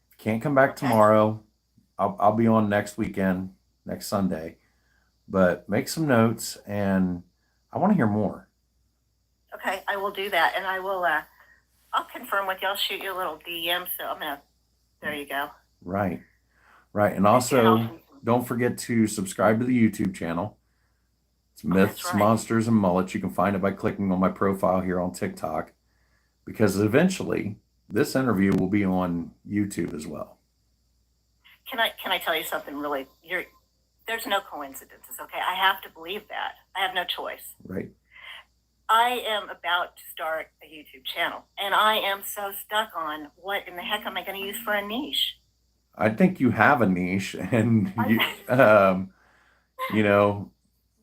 S1: If you can't come back tomorrow, I'll be on next weekend, next Sunday. But make some notes, and I want to hear more.
S2: Okay, I will do that, and I will. I'll confirm with you. I'll shoot you a little DM. So I'm gonna. There you go.
S1: Right, and also don't forget to subscribe to the YouTube channel. It's Myths, Monsters, and Mullets. You can find it by clicking on my profile here on TikTok, because eventually this interview will be on YouTube as well.
S2: Can I tell you something really? There's no coincidences, okay? I have to believe that. I have no choice.
S1: Right.
S2: I am about to start a YouTube channel, and I am so stuck on what in the heck am I going to use for a niche?
S1: I think you have a niche, and you know,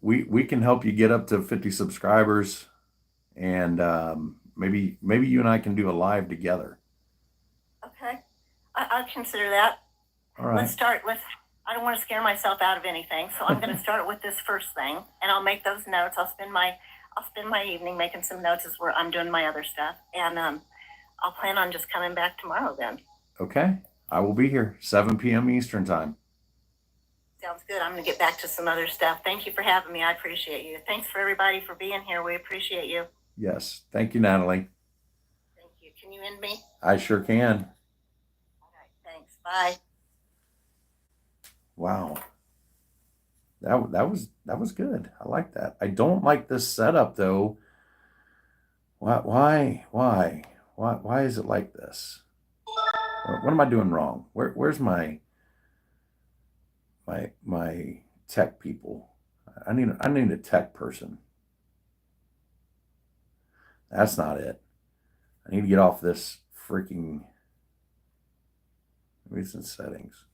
S1: we can help you get up to 50 subscribers, and maybe you and I can do a live together. Okay,
S2: I'll consider that.
S1: All right.
S2: I don't want to scare myself out of anything, so I'm going to start with this first thing, and I'll make those notes. I'll spend my evening making some notes as where I'm doing my other stuff, and I'll plan on just coming back tomorrow then.
S1: Okay, I will be here 7 p.m. Eastern time.
S2: Sounds good. I'm going to get back to some other stuff. Thank you for having me. I appreciate you. Thanks for everybody for being here. We appreciate you.
S1: Yes. Thank you, Natalie.
S2: Thank you. Can you end me?
S1: I sure can.
S2: All right. Thanks. Bye.
S1: Wow. That was good. I like that. I don't like this setup though. Why is it like this? What am I doing wrong? Where's my tech people? I need a tech person. That's not it. I need to get off this freaking recent settings.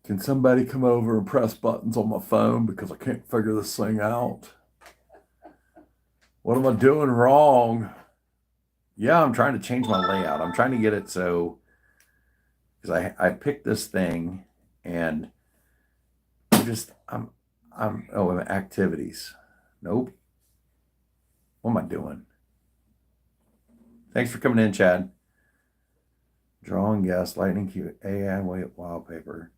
S1: Can somebody come over and press buttons on my phone because I can't figure this thing out? What am I doing wrong? Yeah, I'm trying to change my layout. I'm trying to get it so, because I picked this thing and activities. Nope. What am I doing? Thanks for coming in, Chad. Drawing guess, lightning cube, AI wallpaper.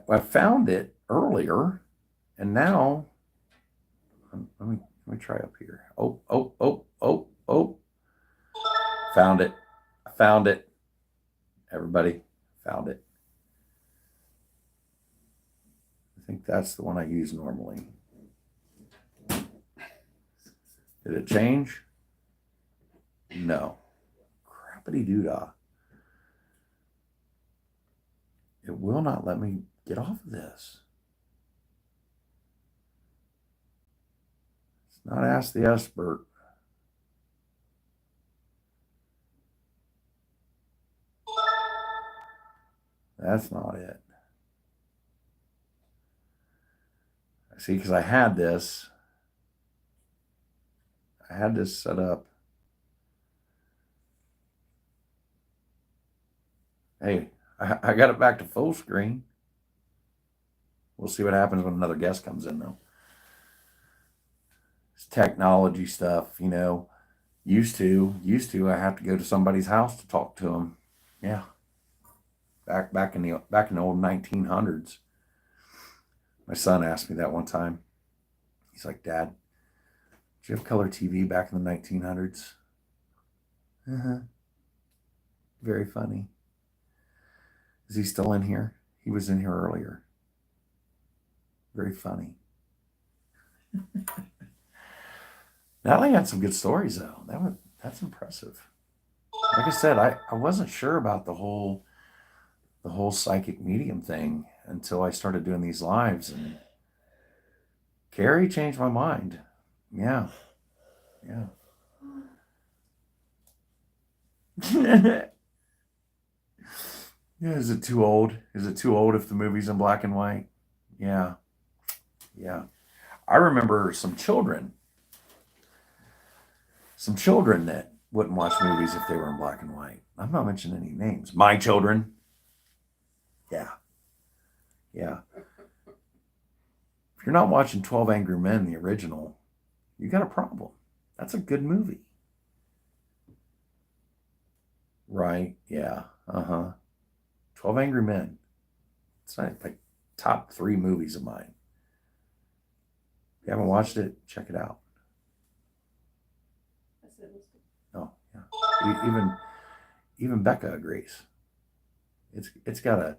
S1: I found it earlier, and now let me try up here. Oh! Found it. I found it. Everybody, found it. I think that's the one I use normally. Did it change? No. Crappity doodah. It will not let me get off of this. It's not Ask the Expert. That's not it. See, because I had this set up. Hey, I got it back to full screen. We'll see what happens when another guest comes in, though. It's technology stuff, you know. Used to, I have to go to somebody's house to talk to them. Yeah. Back in the old 1900s. My son asked me that one time. He's like, Dad, did you have color TV back in the 1900s? Uh-huh. Very funny. Is he still in here? He was in here earlier. Very funny. Natalie had some good stories, though. That's impressive. Like I said, I wasn't sure about the whole psychic medium thing until I started doing these lives, and Carrie changed my mind. Yeah. Yeah, is it too old? Is it too old if the movie's in black and white? Yeah. I remember some children that wouldn't watch movies if they were in black and white. I'm not mentioning any names. My children. Yeah. If you're not watching 12 Angry Men, the original, you got a problem. That's a good movie. Right, yeah. 12 Angry Men. It's not like top 3 movies of mine. If you haven't watched it, check it out. Oh, yeah. Even Becca agrees. It's got a.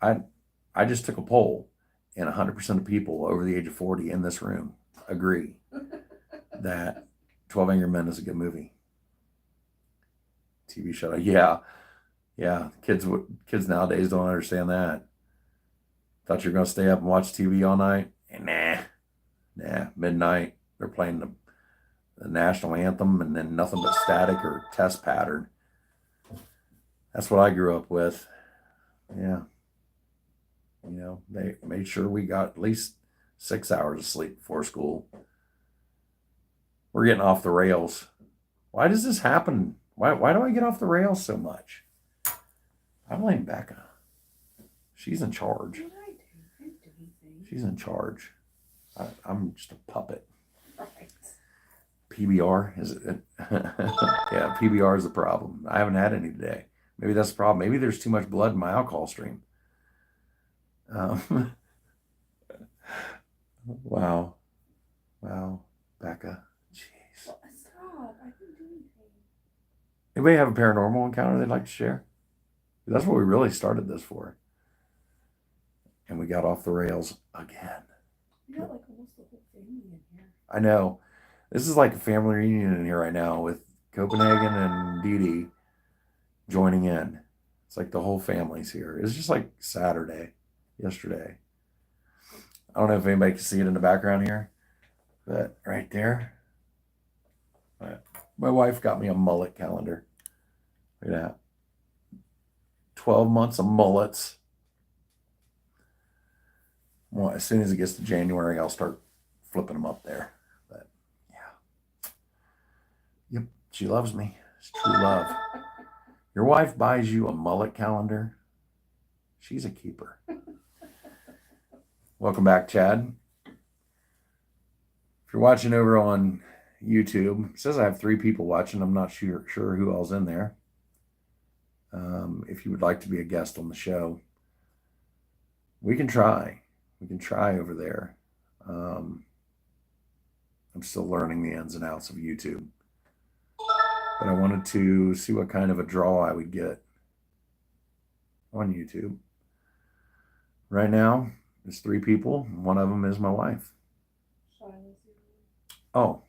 S1: I just took a poll, and 100% of people over the age of 40 in this room agree that 12 Angry Men is a good movie. TV show. Yeah. Kids nowadays don't understand that. Thought you were going to stay up and watch TV all night? Nah. Midnight, they're playing the national anthem and then nothing but static or test pattern. That's what I grew up with. Yeah. You know, they made sure we got at least 6 hours of sleep before school. We're getting off the rails. Why does this happen? Why do I get off the rails so much? I blame Becca. She's in charge. She's in charge. I'm just a puppet. Right. PBR is it? Yeah, PBR is the problem. I haven't had any today. Maybe that's the problem. Maybe there's too much blood in my alcohol stream. Wow, Becca. Jeez.
S3: Stop! I didn't do anything.
S1: Anybody have a paranormal encounter they'd like to share? That's what we really started this for. And we got off the rails again.
S3: We got like almost the whole family in here.
S1: I know. This is like a family reunion in here right now with Copenhagen and Dee Dee joining in. It's like the whole family's here. It's just like Saturday, yesterday. I don't know if anybody can see it in the background here, but right there. My wife got me a mullet calendar. Look at that. 12 months of mullets. Well, as soon as it gets to January, I'll start flipping them up there. But yeah. Yep, she loves me. It's true love. Your wife buys you a mullet calendar. She's a keeper. Welcome back, Chad. If you're watching over on YouTube, it says I have 3 people watching. I'm not sure who all's in there. If you would like to be a guest on the show, we can try. We can try over there. I'm still learning the ins and outs of YouTube. But I wanted to see what kind of a draw I would get on YouTube. Right now, there's 3 people. One of them is my wife. Oh,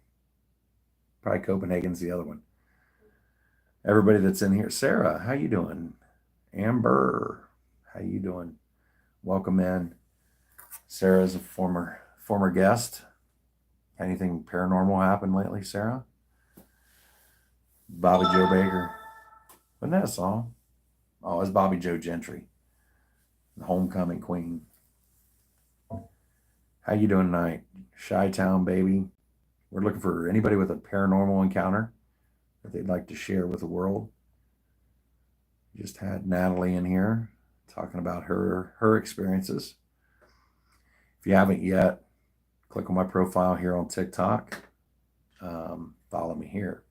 S1: probably Copenhagen's the other one. Everybody that's in here. Sarah, how you doing? Amber, how you doing? Welcome in. Sarah's a former guest. Anything paranormal happened lately, Sarah? Bobby Joe Baker. Wasn't that a song? Oh, it's Bobby Joe Gentry, the homecoming queen. How you doing tonight? Chi-Town, baby. We're looking for anybody with a paranormal encounter that they'd like to share with the world. Just had Natalie in here talking about her experiences. If you haven't yet, click on my profile here on TikTok. Follow me here.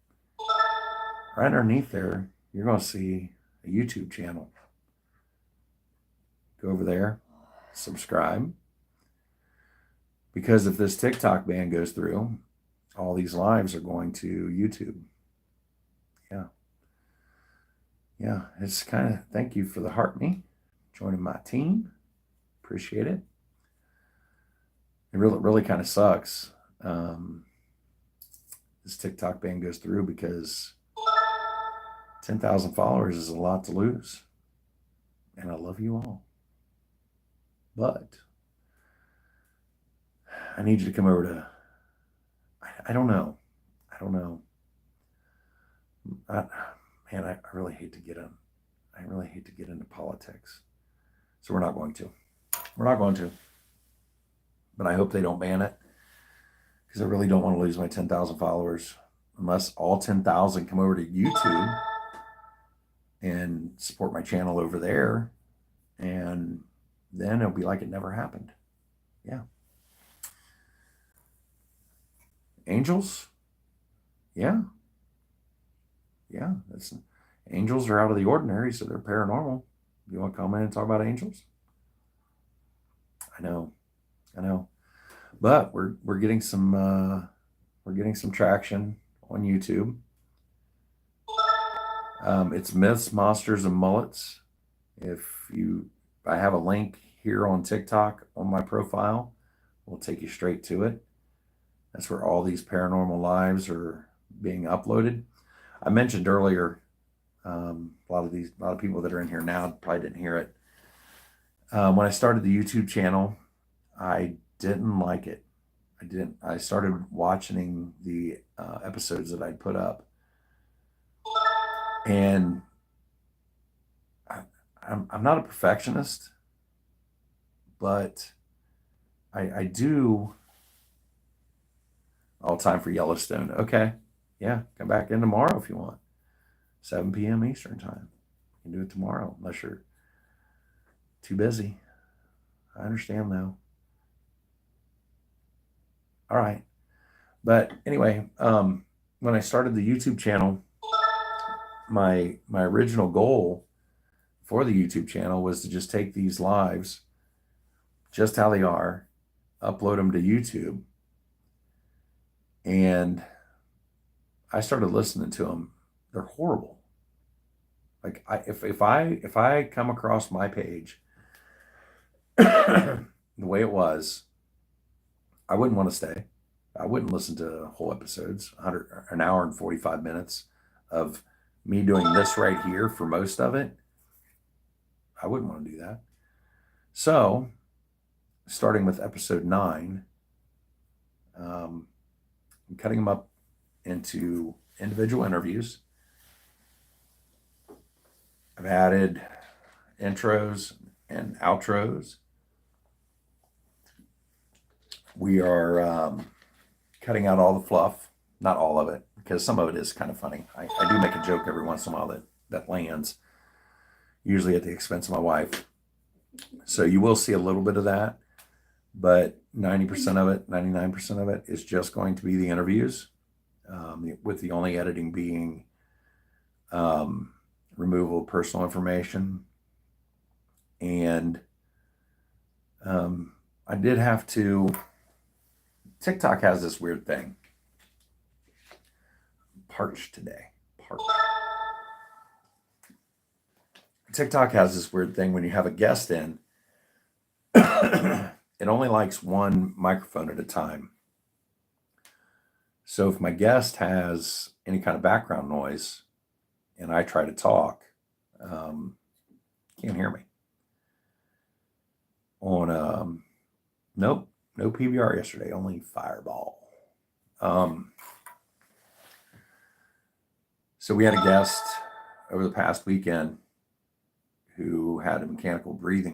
S1: Right underneath there, you're going to see a YouTube channel. Go over there, subscribe. Because if this TikTok ban goes through, all these lives are going to YouTube. Yeah. Yeah, it's kind of, thank you for the heart me, joining my team. Appreciate it. It really kind of sucks. This TikTok ban goes through because 10,000 followers is a lot to lose. And I love you all. But I need you to come over to, I don't know. I really hate to get in. I really hate to get into politics. So we're not going to. But I hope they don't ban it, because I really don't want to lose my 10,000 followers unless all 10,000 come over to YouTube and support my channel over there. And then it'll be like it never happened. Yeah. Angels? Yeah. Yeah. Angels are out of the ordinary, so they're paranormal. You want to come in and talk about angels? I know. But we're getting some traction on YouTube. It's Myths, Monsters, and Mullets. I have a link here on TikTok on my profile. We'll take you straight to it. That's where all these paranormal lives are being uploaded. I mentioned earlier, a lot of people that are in here now probably didn't hear it. When I started the YouTube channel, I didn't like it. I started watching the episodes that I'd put up, and I'm not a perfectionist, but I do. All time for Yellowstone. Okay, yeah, come back in tomorrow if you want. 7 p.m. Eastern time. You can do it tomorrow unless you're too busy. I understand though. All right. But anyway, when I started the YouTube channel, my original goal for the YouTube channel was to just take these lives, just how they are, upload them to YouTube. And I started listening to them. They're horrible. Like if I come across my page the way it was, I wouldn't want to stay. I wouldn't listen to whole episodes, an hour and 45 minutes of me doing this right here for most of it. I wouldn't want to do that. So, starting with episode 9, I'm cutting them up into individual interviews. I've added intros and outros. We are cutting out all the fluff, not all of it, because some of it is kind of funny. I do make a joke every once in a while that lands, usually at the expense of my wife. So you will see a little bit of that, but 90% of it, 99% of it is just going to be the interviews, with the only editing being removal of personal information. And I did have to, TikTok has this weird thing. Parched today. Parched. TikTok has this weird thing when you have a guest in, it only likes one microphone at a time. So if my guest has any kind of background noise and I try to talk, can't hear me. On nope, no PBR yesterday, only Fireball. So we had a guest over the past weekend who had a mechanical breathing.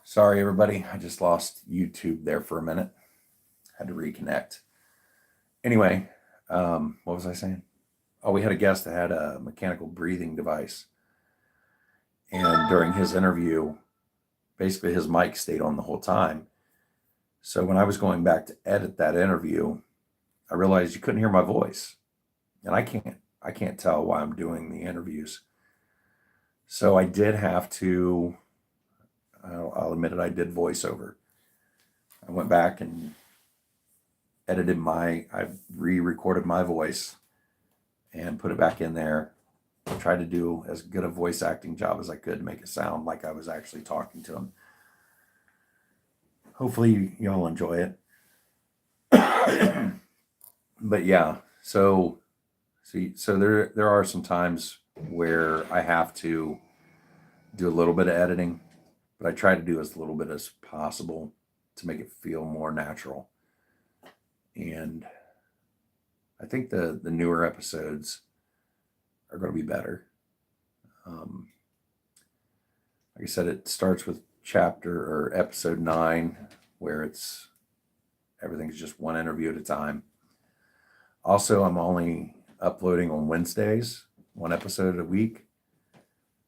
S1: Sorry, everybody. I just lost YouTube there for a minute. Had to reconnect. Anyway, what was I saying? Oh, we had a guest that had a mechanical breathing device. And during his interview, basically his mic stayed on the whole time. So when I was going back to edit that interview, I realized you couldn't hear my voice. And I can't tell why I'm doing the interviews. So I did have to, I'll admit it, I did voiceover. I went back and I re-recorded my voice and put it back in there. I tried to do as good a voice acting job as I could to make it sound like I was actually talking to him. Hopefully y'all enjoy it. But yeah, so there are some times where I have to do a little bit of editing, but I try to do as little bit as possible to make it feel more natural. And I think the newer episodes are going to be better. Like I said, it starts with episode 9, where everything's just one interview at a time. Also, I'm only uploading on Wednesdays, one episode a week,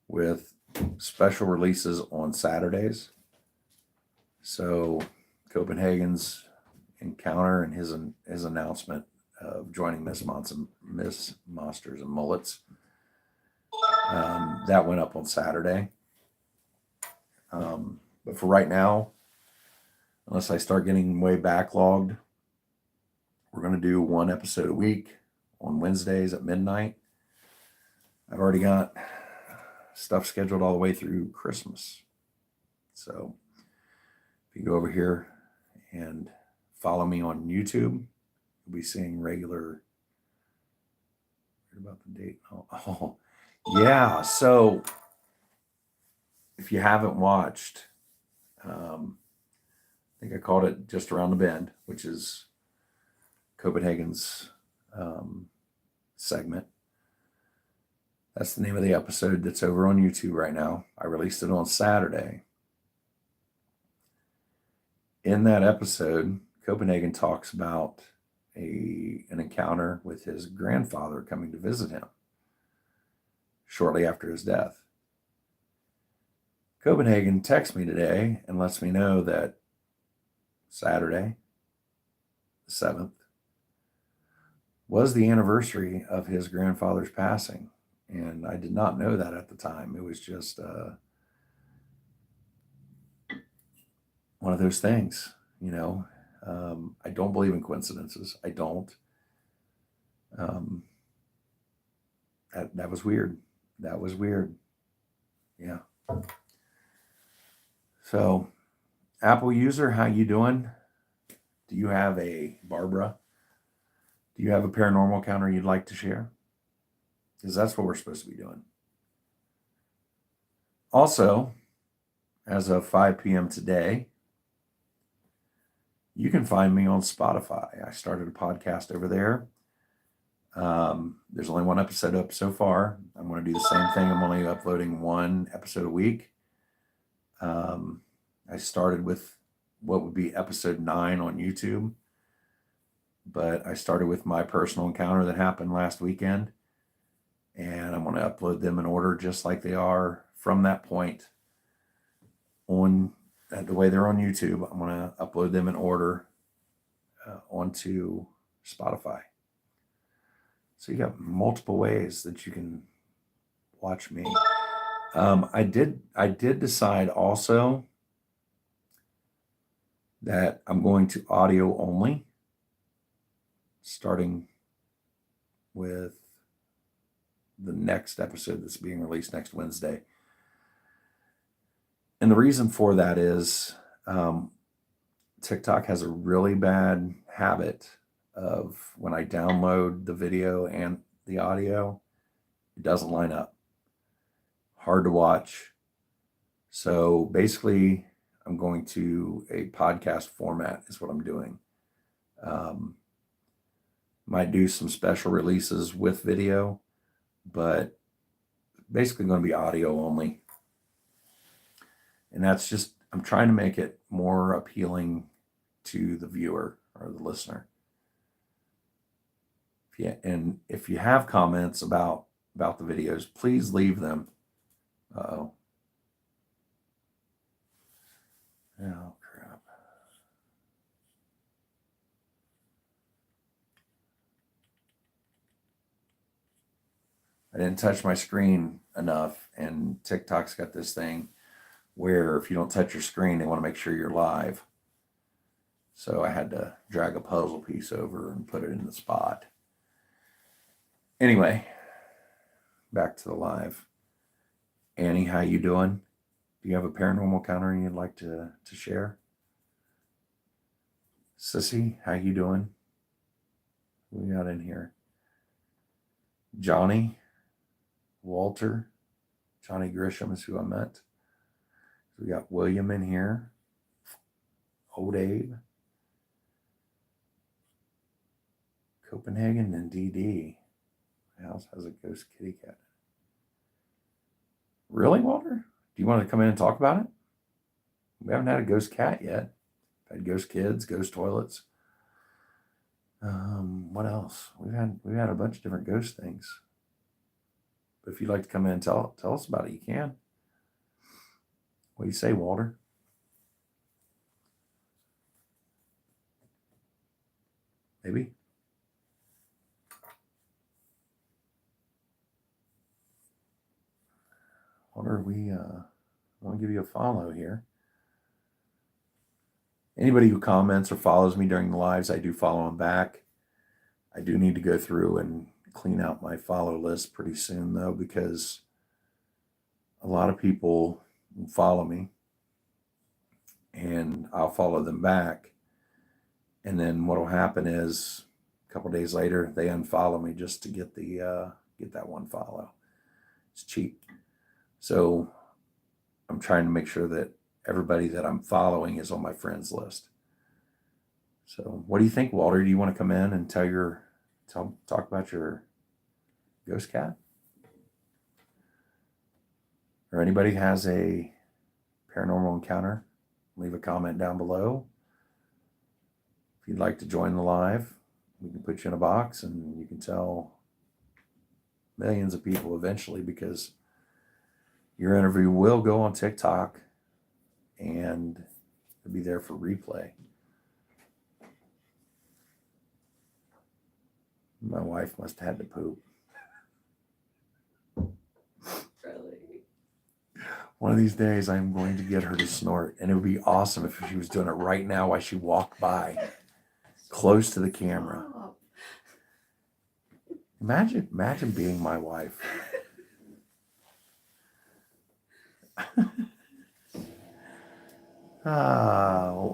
S1: with special releases on Saturdays. So Copenhagen's encounter and his announcement of joining Miss Monsters and Mullets, that went up on Saturday. But for right now, unless I start getting way backlogged, we're going to do one episode a week on Wednesdays at midnight. I've already got stuff scheduled all the way through Christmas. So if you go over here and follow me on YouTube, you'll be seeing regular. What about the date? Oh, yeah. So if you haven't watched, I think I called it Just Around the Bend, which is Copenhagen's segment. That's the name of the episode that's over on YouTube right now. I released it on Saturday. In that episode, Copenhagen talks about an encounter with his grandfather coming to visit him shortly after his death. Copenhagen texts me today and lets me know that Saturday, the 7th, was the anniversary of his grandfather's passing. And I did not know that at the time. It was just one of those things, you know. I don't believe in coincidences. I don't. That was weird. That was weird. Yeah. So, Apple user, how you doing? Do you have Barbara? Do you have a paranormal encounter you'd like to share? Because that's what we're supposed to be doing. Also, as of 5 p.m. today, you can find me on Spotify. I started a podcast over there. There's only one episode up so far. I'm going to do the same thing. I'm only uploading one episode a week. I started with what would be episode 9 on YouTube, but I started with my personal encounter that happened last weekend, and I'm going to upload them in order just like they are from that point on the way they're on YouTube. I'm going to upload them in order onto Spotify. So you got multiple ways that you can watch me. I did decide also that I'm going to audio only, starting with the next episode that's being released next Wednesday. And the reason for that is TikTok has a really bad habit of when I download the video and the audio, it doesn't line up. Hard to watch. So basically, I'm going to a podcast format is what I'm doing. Might do some special releases with video, but basically going to be audio only. And that's just, I'm trying to make it more appealing to the viewer or the listener. And if you have comments about the videos, please leave them. Uh-oh. Oh, crap. I didn't touch my screen enough, and TikTok's got this thing where if you don't touch your screen, they want to make sure you're live. So I had to drag a puzzle piece over and put it in the spot. Anyway, back to the live. Annie, how you doing? Do you have a paranormal encounter you'd like to share? Sissy, how you doing? What we got in here? Johnny, Walter, Johnny Grisham is who I met. We got William in here. Old Abe. Copenhagen and DD. My house has a ghost kitty cat. Really, Walter? Do you want to come in and talk about it? We haven't had a ghost cat yet. We've had ghost kids, ghost toilets. What else? We've had a bunch of different ghost things. But if you'd like to come in and tell us about it, you can. What do you say, Walter? Maybe. Walter, we want to give you a follow here. Anybody who comments or follows me during the lives, I do follow them back. I do need to go through and clean out my follow list pretty soon, though, because a lot of people follow me and I'll follow them back. And then what will happen is a couple days later, they unfollow me just to get get that one follow. It's cheap. So I'm trying to make sure that everybody that I'm following is on my friends list. So what do you think, Walter? Do you want to come in and talk about your ghost cat? Or anybody has a paranormal encounter, leave a comment down below. If you'd like to join the live, we can put you in a box and you can tell millions of people eventually, because your interview will go on TikTok and it'll be there for replay. My wife must have had to poop.
S3: Really?
S1: One of these days I'm going to get her to snort, and it would be awesome if she was doing it right now while she walked by close to the camera.
S3: Stop.
S1: Imagine being my wife.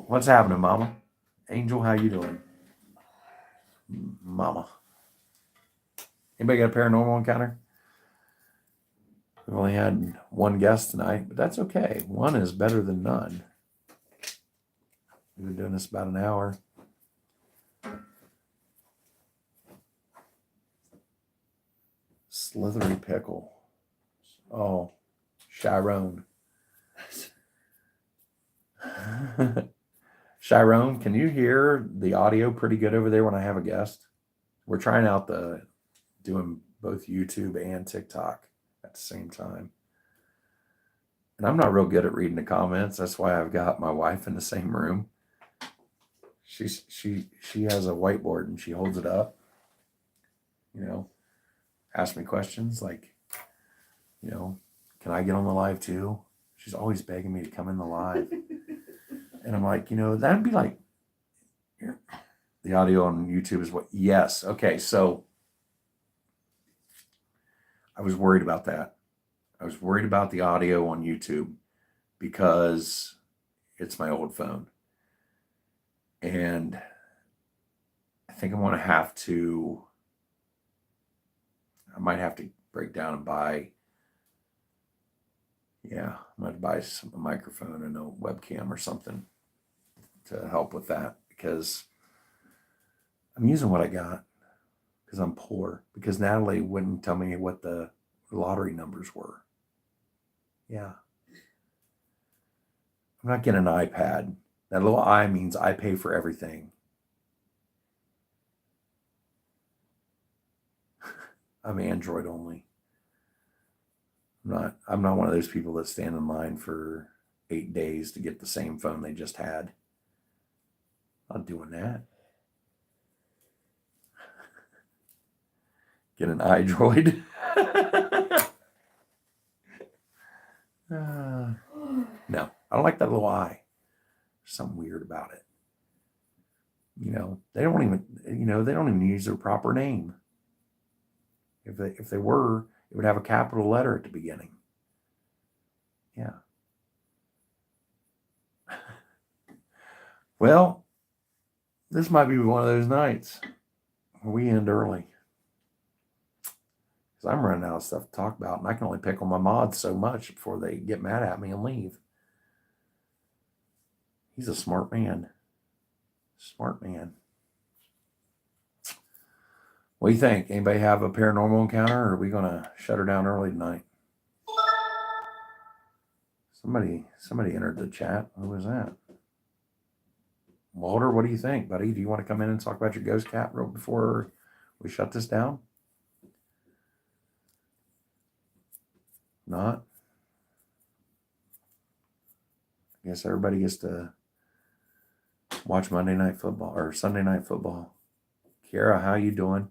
S1: What's happening, Mama? Angel, how you doing? Mama. Anybody got a paranormal encounter? We've only had one guest tonight, but that's okay. One is better than none. We've been doing this about an hour. Slithery pickle. Oh, Chiron. Chiron, can you hear the audio pretty good over there when I have a guest? We're trying out doing both YouTube and TikTok at the same time. And I'm not real good at reading the comments. That's why I've got my wife in the same room. She has a whiteboard and she holds it up. Ask me questions like, can I get on the live too? She's always begging me to come in the live. And I'm like, that'd be like, the audio on YouTube is what? Yes. Okay. So I was worried about that. I was worried about the audio on YouTube because it's my old phone. And I think I might have to break down and buy, I might buy a microphone and a webcam or something to help with that, because I'm using what I got because I'm poor, because Natalie wouldn't tell me what the lottery numbers were. Yeah. I'm not getting an iPad. That little I means I pay for everything. I'm Android only. I'm not one of those people that stand in line for 8 days to get the same phone they just had. I'm not doing that. Get an iDroid. No, I don't like that little I. There's something weird about it. They don't even use their proper name. If they were, it would have a capital letter at the beginning. Yeah. Well, this might be one of those nights where we end early, because I'm running out of stuff to talk about, and I can only pick on my mods so much before they get mad at me and leave. He's a smart man. Smart man. What do you think? Anybody have a paranormal encounter, or are we going to shut her down early tonight? Somebody entered the chat. Who was that? Walter, what do you think, buddy? Do you want to come in and talk about your ghost cat real before we shut this down? Not? I guess everybody gets to watch Monday Night Football or Sunday Night Football. Kiara, how you doing?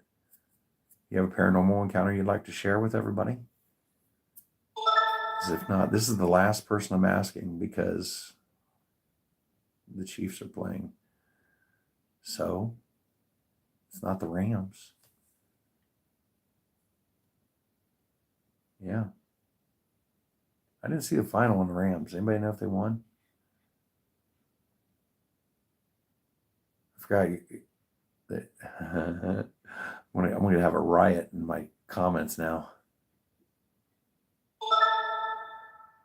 S1: You have a paranormal encounter you'd like to share with everybody? Because if not, this is the last person I'm asking, because the Chiefs are playing. So it's not the Rams. Yeah. I didn't see the final on the Rams. Anybody know if they won? I forgot that. I'm going to have a riot in my comments now.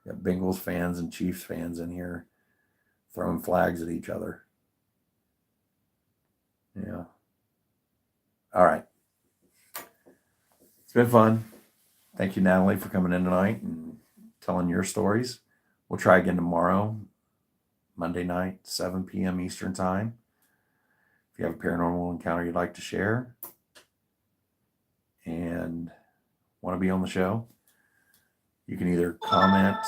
S1: Got Bengals fans and Chiefs fans in here throwing flags at each other. Yeah. All right. It's been fun. Thank you, Natalie, for coming in tonight and telling your stories. We'll try again tomorrow, Monday night, 7 p.m. Eastern Time. If you have a paranormal encounter you'd like to share and want to be on the show, you can either comment,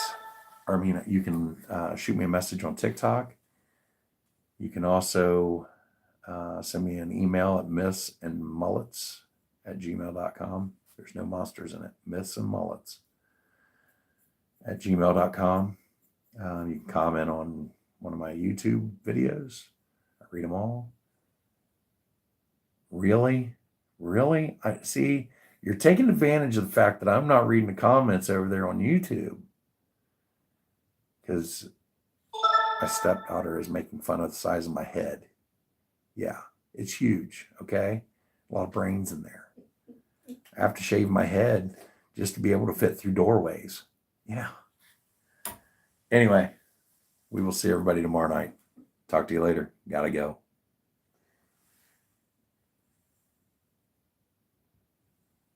S1: you can shoot me a message on TikTok. You can also send me an email at mythsandmullets@gmail.com. There's no monsters in it. mythsandmullets@gmail.com. You can comment on one of my YouTube videos. I read them all. Really? I see. You're taking advantage of the fact that I'm not reading the comments over there on YouTube, because my stepdaughter is making fun of the size of my head. Yeah, it's huge, okay? A lot of brains in there. I have to shave my head just to be able to fit through doorways. Yeah. Anyway, we will see everybody tomorrow night. Talk to you later. Gotta go.